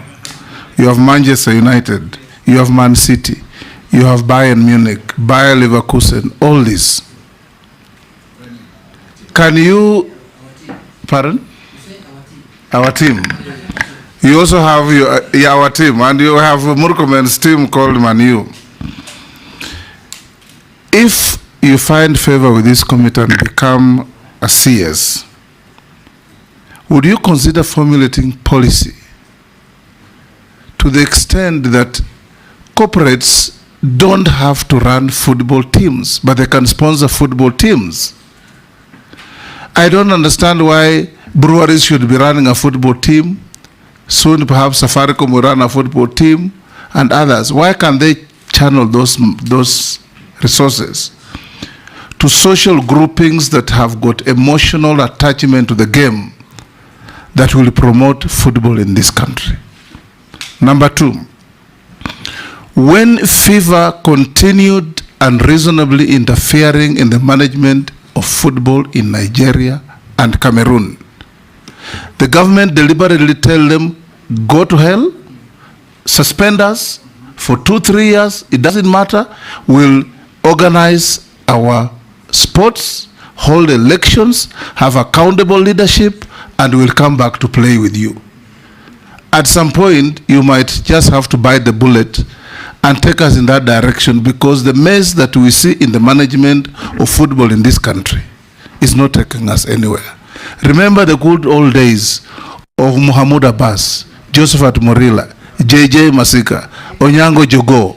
You have Manchester United, you have Man City, you have Bayern Munich, Bayer Leverkusen, all this. Can you Pardon? Our team. You also have our team, and you have Murkomen's team called Manu. If you find favor with this committee and become a CS, would you consider formulating policy to the extent that corporates don't have to run football teams, but they can sponsor football teams? I don't understand why breweries should be running a football team. Soon perhaps Safaricom will run a football team and others. Why can't they channel those resources to social groupings that have got emotional attachment to the game that will promote football in this country? Number two, when FIFA continued unreasonably interfering in the management of football in Nigeria and Cameroon, the government deliberately tell them, go to hell, suspend us for 2-3 years, it doesn't matter, we'll organize our sports, hold elections, have accountable leadership, and we'll come back to play with you. At some point, you might just have to bite the bullet and take us in that direction, because the mess that we see in the management of football in this country is not taking us anywhere. Remember the good old days of Muhammad Abbas, Josephat Morila, JJ Masika, Onyango Jogo,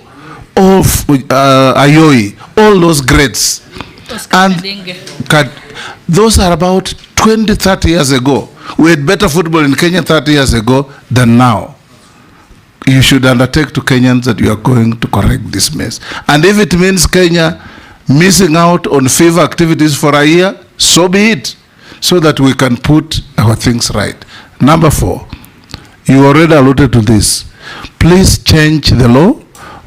Ayoi, all those greats. And those are about 20-30 years ago. We had better football in Kenya 30 years ago than now. You should undertake to Kenyans that you are going to correct this mess. And if it means Kenya missing out on FIFA activities for a year, so be it, so that we can put our things right. Number 4, you already alluded to this. Please change the law,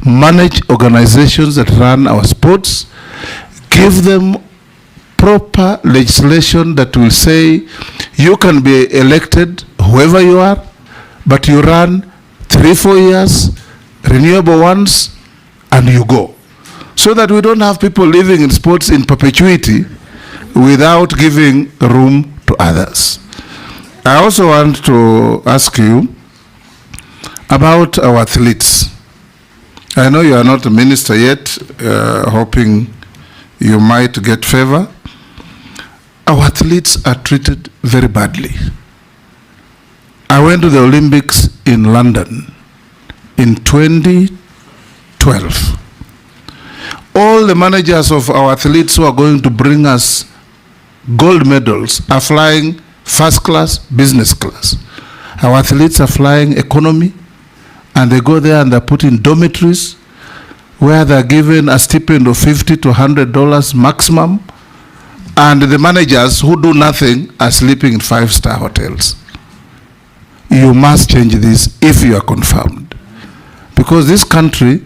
manage organizations that run our sports, give them proper legislation that will say you can be elected, whoever you are, but you run 3-4 years, renewable ones, and you go. So that we don't have people living in sports in perpetuity without giving room to others. I also want to ask you about our athletes. I know you are not a minister yet, hoping you might get favor. Our athletes are treated very badly. I went to the Olympics in London in 2012. All the managers of our athletes who are going to bring us gold medals are flying first class, business class. Our athletes are flying economy, and they go there and they're put in dormitories where they're given a stipend of $50 to $100 maximum, and the managers who do nothing are sleeping in 5-star hotels. You must change this if you are confirmed, because this country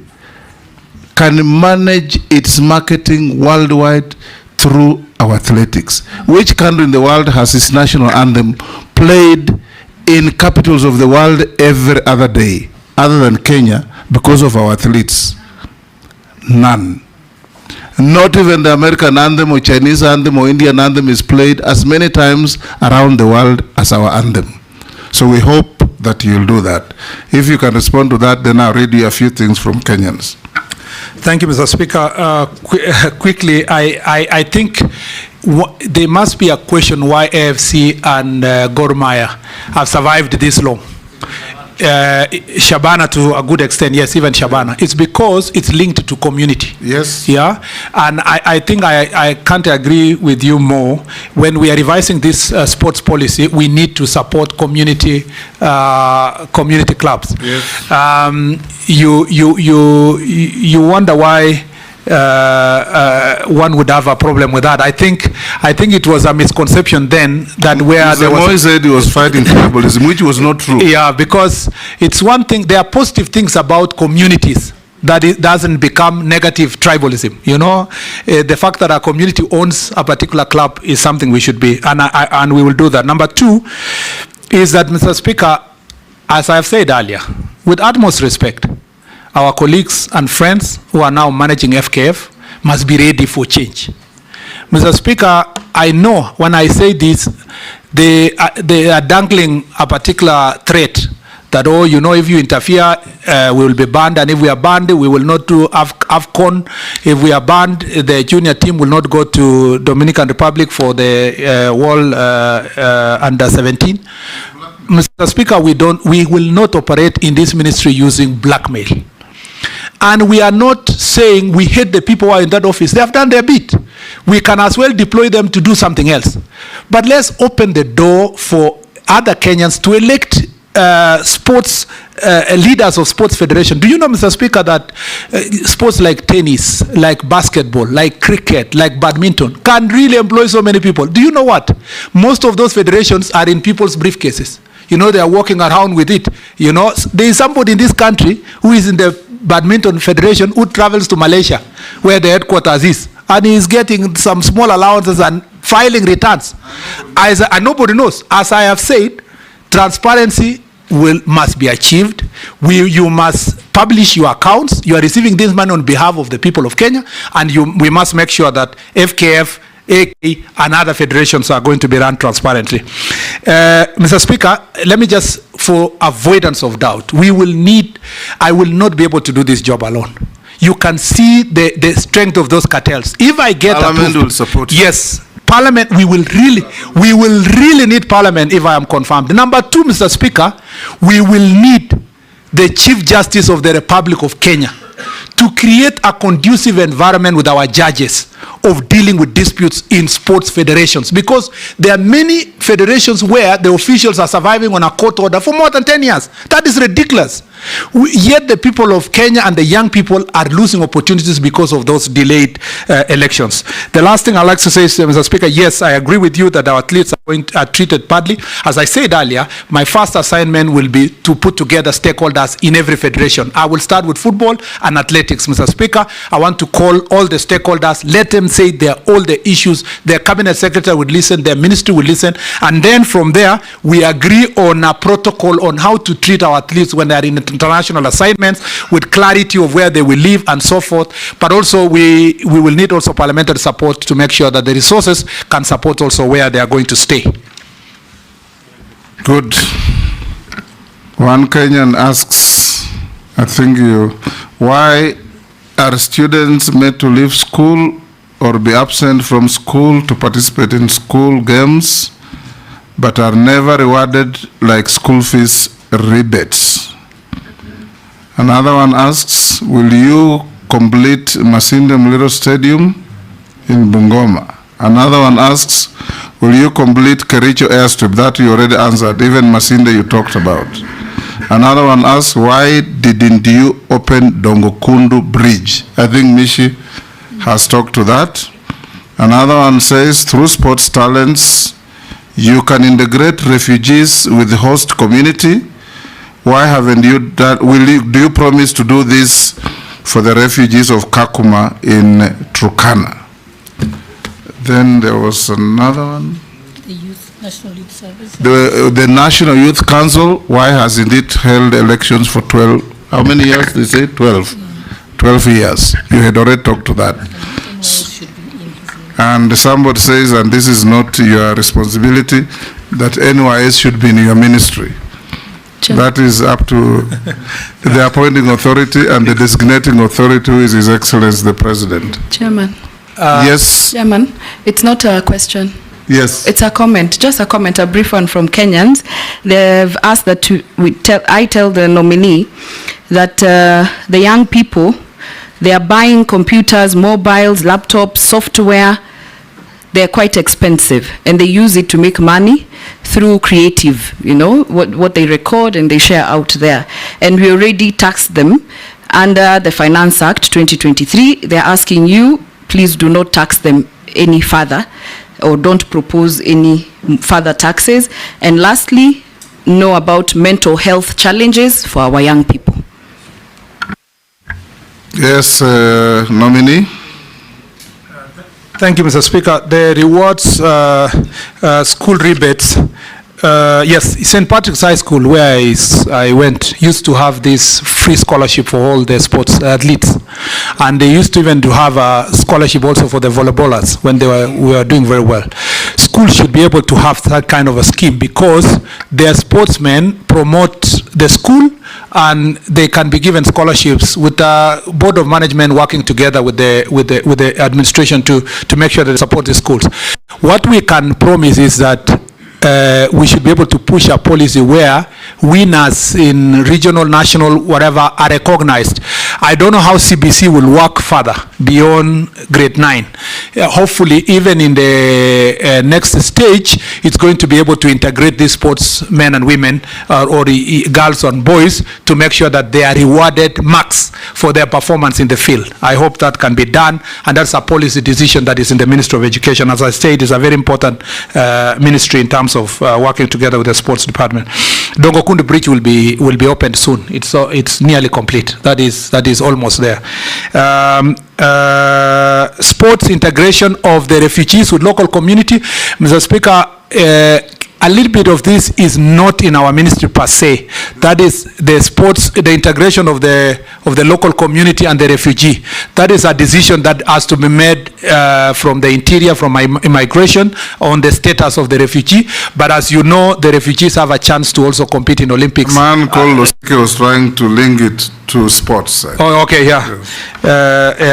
can manage its marketing worldwide through our athletics. Which country in the world has its national anthem played in capitals of the world every other day other than Kenya because of our athletes? None. Not even the American anthem or Chinese anthem or Indian anthem is played as many times around the world as our anthem. So we hope that you'll do that. If you can respond to that, then I'll read you a few things from Kenyans. Thank you, Mr. Speaker. Quickly, I think there must be a question why AFC and Gor Mahia have survived this long. Shabana to a good extent, yes, even Shabana. It's because it's linked to community. Yes. Yeah, and I think I can't agree with you more. When we are revising this sports policy, we need to support community clubs. Yes. You wonder why one would have a problem with that. I think it was a misconception then that where there was said he was fighting tribalism, which was not true. Yeah, because it's one thing. There are positive things about communities that it doesn't become negative tribalism. You know, the fact that a community owns a particular club is something we should be, and we will do that. Number 2 is that, Mr. Speaker, as I have said earlier, with utmost respect, our colleagues and friends who are now managing FKF must be ready for change. Mr. Speaker, I know when I say this, they are dangling a particular threat that, oh, you know, if you interfere, we will be banned, and if we are banned, we will not do AFCON. If we are banned, the junior team will not go to Dominican Republic for the World Under 17. Mr. Speaker, we will not operate in this ministry using blackmail. And we are not saying we hate the people who are in that office. They have done their bit. We can as well deploy them to do something else. But let's open the door for other Kenyans to elect sports leaders of sports federation. Do you know, Mr. Speaker, that sports like tennis, like basketball, like cricket, like badminton can really employ so many people? Do you know what? Most of those federations are in people's briefcases. You know, they are walking around with it. You know, there is somebody in this country who is in the badminton federation who travels to Malaysia, where the headquarters is, and he is getting some small allowances and filing returns. And nobody knows. As I have said, transparency must be achieved. You must publish your accounts. You are receiving this money on behalf of the people of Kenya, and we must make sure that FKF, AK, and other federations are going to be run transparently. Mr. Speaker, let me just, for avoidance of doubt, I will not be able to do this job alone. You can see the strength of those cartels. If I get Parliament will support you. Yes. Parliament, we will really need Parliament if I am confirmed. Number two, Mr. Speaker, we will need the Chief Justice of the Republic of Kenya to create a conducive environment with our judges of dealing with disputes in sports federations, because there are many federations where the officials are surviving on a court order for more than 10 years. That is ridiculous. Yet the people of Kenya and the young people are losing opportunities because of those delayed elections. The last thing I'd like to say is, Mr. Speaker, yes, I agree with you that our athletes are treated badly. As I said earlier, my first assignment will be to put together stakeholders in every federation. I will start with football and athletics, Mr. Speaker. I want to call all the stakeholders, let them say all the issues. Their cabinet secretary would listen, their ministry would listen, and then from there, we agree on a protocol on how to treat our athletes when they are in international assignments, with clarity of where they will live and so forth. But also we will need also parliamentary support to make sure that the resources can support also where they are going to stay. Good. One Kenyan asks, I think why are students made to leave school or be absent from school to participate in school games, but are never rewarded like school fees rebates? Another one asks, will you complete Masinde Muliro Stadium in Bungoma? Another one asks, will you complete Kericho Airstrip? That you already answered, even Masinde you talked about. Another one asks, why didn't you open Dongokundu Bridge? I think Mishi has talked to that. Another one says, through sports talents, you can integrate refugees with the host community. Why haven't you done, do you promise to do this for the refugees of Kakuma in Turkana? Then there was another one. The National Youth Service. The National Youth Council, why has it held elections for 12, how many years they say? 12. 12 years. You had already talked to that. And somebody says, and this is not your responsibility, that NYS should be in your ministry. That is up to the appointing authority and the designating authority, who is His Excellency the President. Chairman. Yes. Chairman, it's not a question. Yes. It's a comment, just a comment, a brief one from Kenyans. They've asked that I tell the nominee that the young people, they are buying computers, mobiles, laptops, software. They're quite expensive, and they use it to make money through creative, you know, what they record and they share out there. And we already taxed them under the Finance Act 2023. They're asking you, please do not tax them any further, or don't propose any further taxes. And lastly, know about mental health challenges for our young people. Yes, nominee. Thank you, Mr. Speaker. The rewards school rebates, yes, St. Patrick's High School, where I went, used to have this free scholarship for all the sports athletes. And they used to even to have a scholarship also for the volleyballers when we were doing very well. Schools should be able to have that kind of a scheme because their sportsmen promote the school and they can be given scholarships with the board of management working together with the administration to make sure that they support the schools. What we can promise is that we should be able to push a policy where winners in regional, national, whatever are recognized. I don't know how CBC will work further beyond grade 9. Hopefully, even in the next stage, it's going to be able to integrate these sports men and women or girls and boys to make sure that they are rewarded marks for their performance in the field. I hope that can be done, and that's a policy decision that is in the Ministry of Education. As I said, it's a very important ministry in terms of working together with the sports department. Dongokundu Bridge will be opened soon. It's nearly complete. That is almost there. Sports integration of the refugees with local community. Mr. Speaker, a little bit of this is not in our ministry per se. That is the integration of the local community and the refugee. That is a decision that has to be made from the interior, from immigration, on the status of the refugee. But as you know, the refugees have a chance to also compete in Olympics. Man called Losike was trying to link it to sports. Oh, okay, yeah.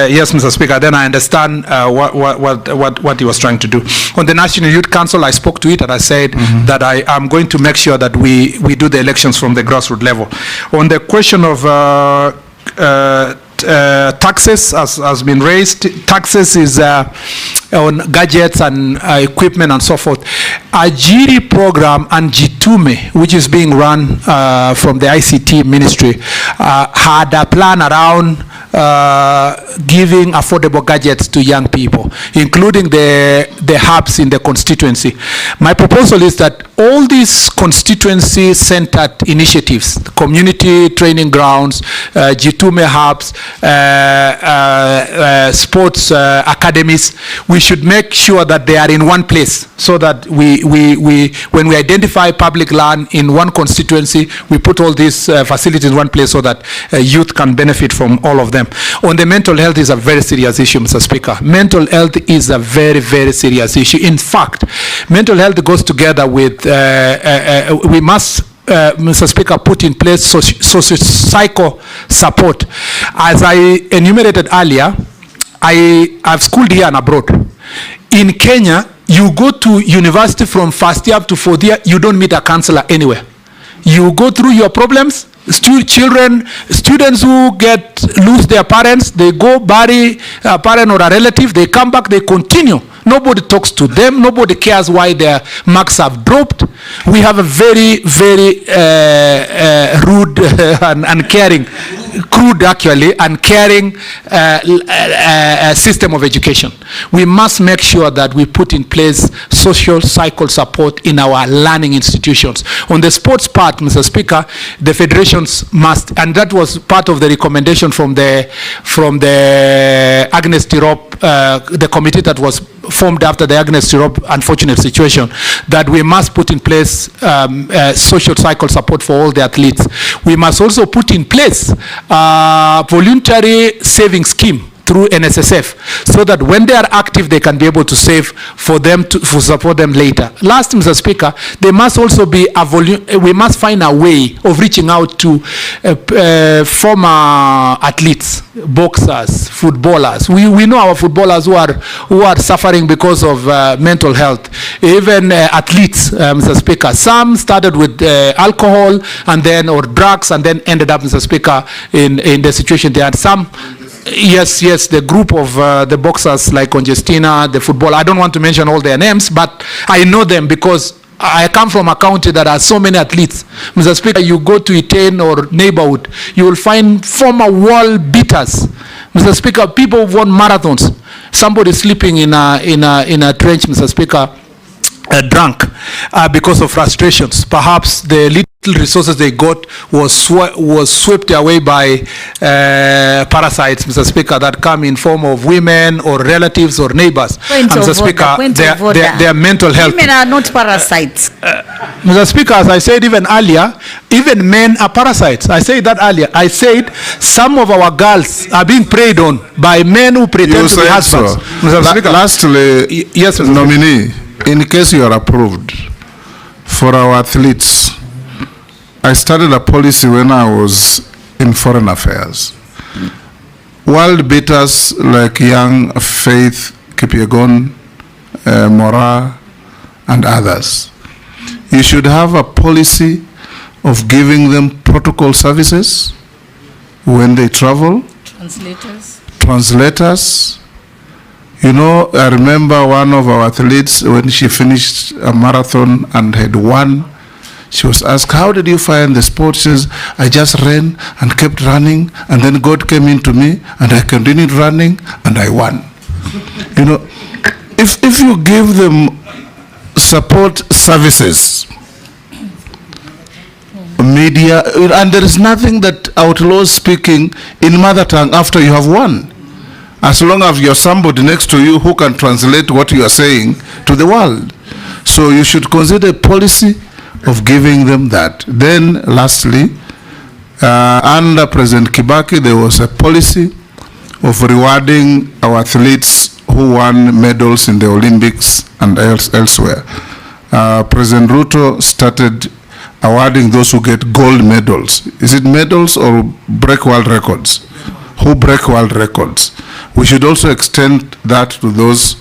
Yes, Mr. Speaker. Then I understand what he was trying to do. On the National Youth Council, I spoke to it and I said that I am going to make sure that we do the elections from the grassroots level. On the question of taxes has been raised. Taxes is on gadgets and equipment and so forth. A GIRI program and Jitume, which is being run from the ICT ministry, had a plan around giving affordable gadgets to young people, including the hubs in the constituency. My proposal is that all these constituency-centered initiatives, community training grounds, Jitume hubs, sports academies, we should make sure that they are in one place, so that when we identify public land in one constituency, we put all these facilities in one place so that youth can benefit from all of them. On the mental health is a very serious issue, Mr. Speaker. Mental health is a very, very serious issue. In fact, mental health goes together with, we must, Mr. Speaker, put in place socio-psycho support. As I enumerated earlier, I've schooled here and abroad. In Kenya, you go to university from first year up to fourth year, you don't meet a counselor anywhere. You go through your problems. Students who lose their parents, they go bury a parent or a relative, they come back, they continue. Nobody talks to them. Nobody cares why their marks have dropped. We have a very, very rude and uncaring, crude actually, uncaring system of education. We must make sure that we put in place social cycle support in our learning institutions. On the sports part, Mr. Speaker, the federations must, and that was part of the recommendation from the Agnes Tirop, the committee that was formed after the Agnes Tirop unfortunate situation, that we must put in place social cycle support for all the athletes. We must also put in place voluntary saving scheme through NSSF, so that when they are active, they can be able to save for them to support them later. Last, Mr. Speaker, there must also be we must find a way of reaching out to former athletes, boxers, footballers. We know our footballers who are suffering because of mental health. Even athletes, Mr. Speaker, some started with alcohol and then or drugs and then ended up, Mr. Speaker, in the situation they had. Some. Yes, the group of the boxers like Congestina, the football, I don't want to mention all their names, but I know them because I come from a county that has so many athletes. Mr. Speaker, you go to Iten or neighborhood, you will find former world beaters. Mr. Speaker, people who won marathons. Somebody sleeping in a trench, Mr. Speaker, drunk because of frustrations. Perhaps the leadership resources they got was swept away by parasites, Mr. Speaker, that come in form of women or relatives or neighbors. Mr. Speaker, their mental health. Women are not parasites. Mr. Speaker, as I said even earlier, even men are parasites. I said that earlier. I said some of our girls are being preyed on by men who pretend to be husbands. So. Mr. Speaker. Lastly, yes, Mr. nominee, in case you are approved, for our athletes, I started a policy when I was in foreign affairs. World beaters like Young, Faith, Kipyegon, Mora, and others. You should have a policy of giving them protocol services when they travel. Translators. You know, I remember one of our athletes, when she finished a marathon and had won, she was asked, how did you find the sport? She says, I just ran and kept running, and then God came into me, and I continued running, and I won. You know, if you give them support services, media, and there is nothing that outlaws speaking in mother tongue after you have won, as long as you have somebody next to you who can translate what you are saying to the world. So you should consider a policy of giving them that. Then lastly, under President Kibaki, there was a policy of rewarding our athletes who won medals in the Olympics and elsewhere. President Ruto started awarding those who get gold medals. Is it medals or break world records? Who break world records? We should also extend that to those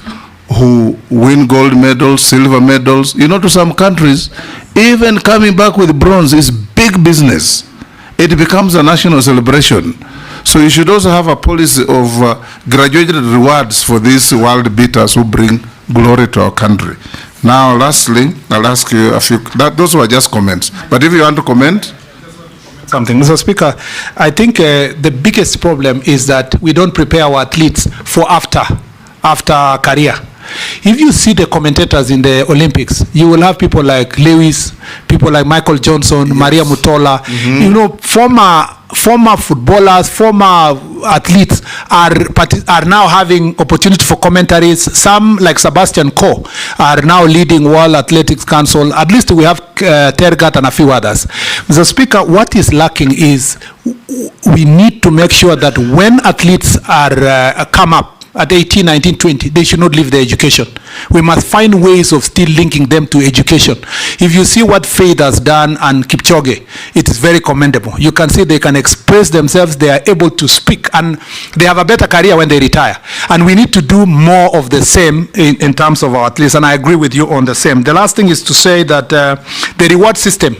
who win gold medals, silver medals. You know, to some countries, even coming back with bronze is big business. It becomes a national celebration. So you should also have a policy of graduated rewards for these world beaters who bring glory to our country. Now, lastly, I'll ask you a few, those were just comments. But if you want to comment? Something. Mr. Speaker, I think the biggest problem is that we don't prepare our athletes for after career. If you see the commentators in the Olympics, you will have people like Lewis, people like Michael Johnson, yes. Maria Mutola, you know, former footballers, former athletes are now having opportunity for commentaries. Some, like Sebastian Coe, are now leading World Athletics Council. At least we have Tergat and a few others. Mr. Speaker, what is lacking is we need to make sure that when athletes are come up at 18, 19, 20, they should not leave their education. We must find ways of still linking them to education. If you see what Faith has done and Kipchoge, it is very commendable. You can see they can express themselves, they are able to speak, and they have a better career when they retire. And we need to do more of the same in terms of our athletes, and I agree with you on the same. The last thing is to say that the reward system,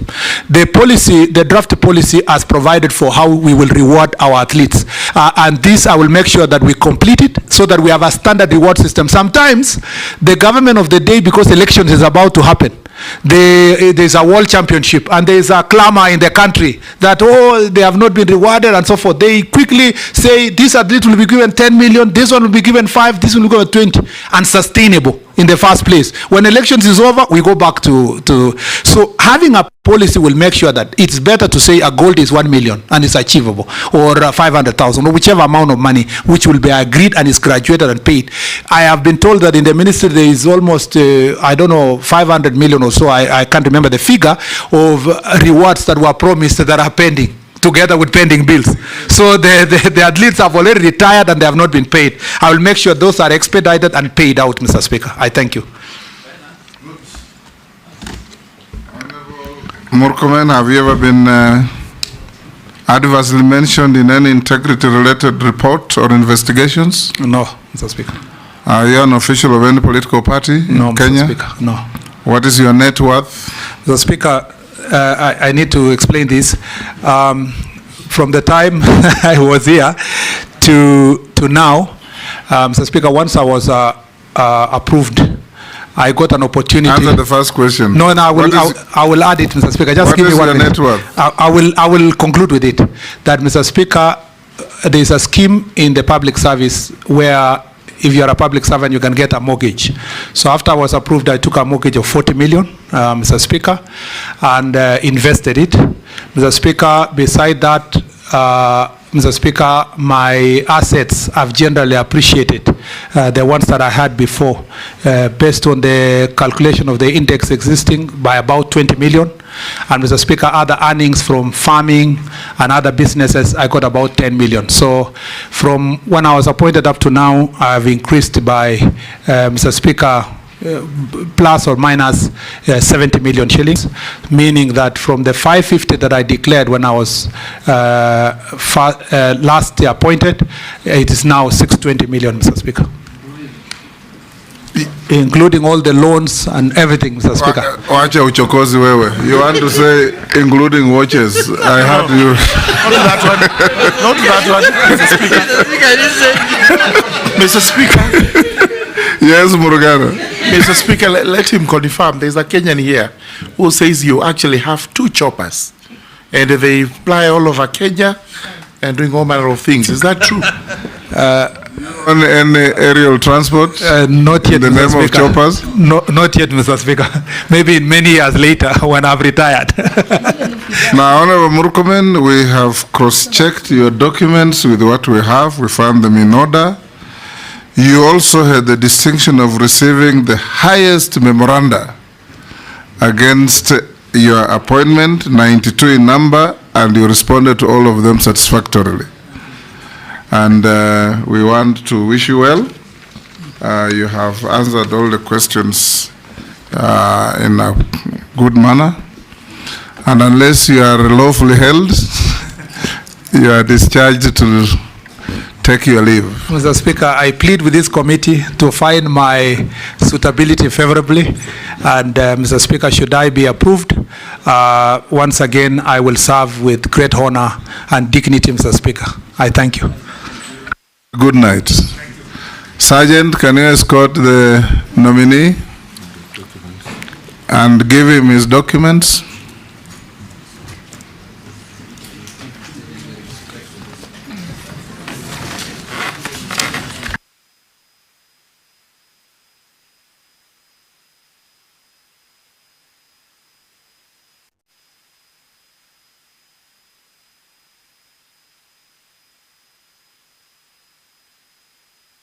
the policy, the draft policy has provided for how we will reward our athletes. And this, I will make sure that we complete it so that we have a standard reward system. Sometimes the government of the day, because elections is about to happen, there's a world championship and there's a clamor in the country that, oh, they have not been rewarded and so forth. They quickly say this athlete will be given 10 million, this one will be given 5, this will be given 20. Unsustainable in the first place. When elections is over, we go back to so having a policy will make sure that it's better to say a gold is 1 million and it's achievable, or 500,000, or whichever amount of money which will be agreed and is graduated and paid. I have been told that in the ministry there is almost I don't know, 500 million or so, I can't remember the figure, of rewards that were promised that are pending, together with pending bills. So the athletes have already retired and they have not been paid. I will make sure those are expedited and paid out, Mr. Speaker. I thank you. Murkomen, have you ever been adversely mentioned in any integrity-related report or investigations? No, Mr. Speaker. Are you an official of any political party in Kenya? Mr. Speaker, no. What is your net worth? Mr. Speaker, I need to explain this. From the time I was here to now, Mr. Speaker, once I was approved, I got an opportunity. Answer the first question. No, I will add it, Mr. Speaker. Just give me 1 minute. What is your net worth? I will conclude with it. That, Mr. Speaker, there is a scheme in the public service where if you are a public servant, you can get a mortgage. So after I was approved, I took a mortgage of 40 million, Mr. Speaker, and invested it. Mr. Speaker, beside that, Mr. Speaker, my assets have generally appreciated, the ones that I had before, based on the calculation of the index existing by about 20 million. And Mr. Speaker, other earnings from farming and other businesses, I got about 10 million. So from when I was appointed up to now, I've increased by, Mr. Speaker, plus or minus 70 million shillings, meaning that from the 550 that I declared when I was last year appointed, it is now 620 million, Mr. Speaker. Including all the loans and everything, Mr. Speaker. Wacha uchokozi wewe. You want to say including watches? I heard you. Not that one. Not that one, Mr. Speaker. Mr. Speaker. Yes, Murugana. Mr. Speaker, let him confirm. There's a Kenyan here who says you actually have 2 choppers, and they fly all over Kenya and doing all manner of things. Is that true? On any aerial transport? Not yet, in the Mr. name Speaker. of choppers? No, not yet, Mr. Speaker. Maybe in many years later when I've retired. Now, Honorable Murkomen, we have cross-checked your documents with what we have. We found them in order. You also had the distinction of receiving the highest memoranda against your appointment, 92 in number, and you responded to all of them satisfactorily. And we want to wish you well. You have answered all the questions in a good manner. And unless you are lawfully held, you are discharged to take your leave. Mr. Speaker, I plead with this committee to find my suitability favorably. And Mr. Speaker, should I be approved, once again, I will serve with great honor and dignity, Mr. Speaker. I thank you. Good night. Sergeant, can you escort the nominee and give him his documents?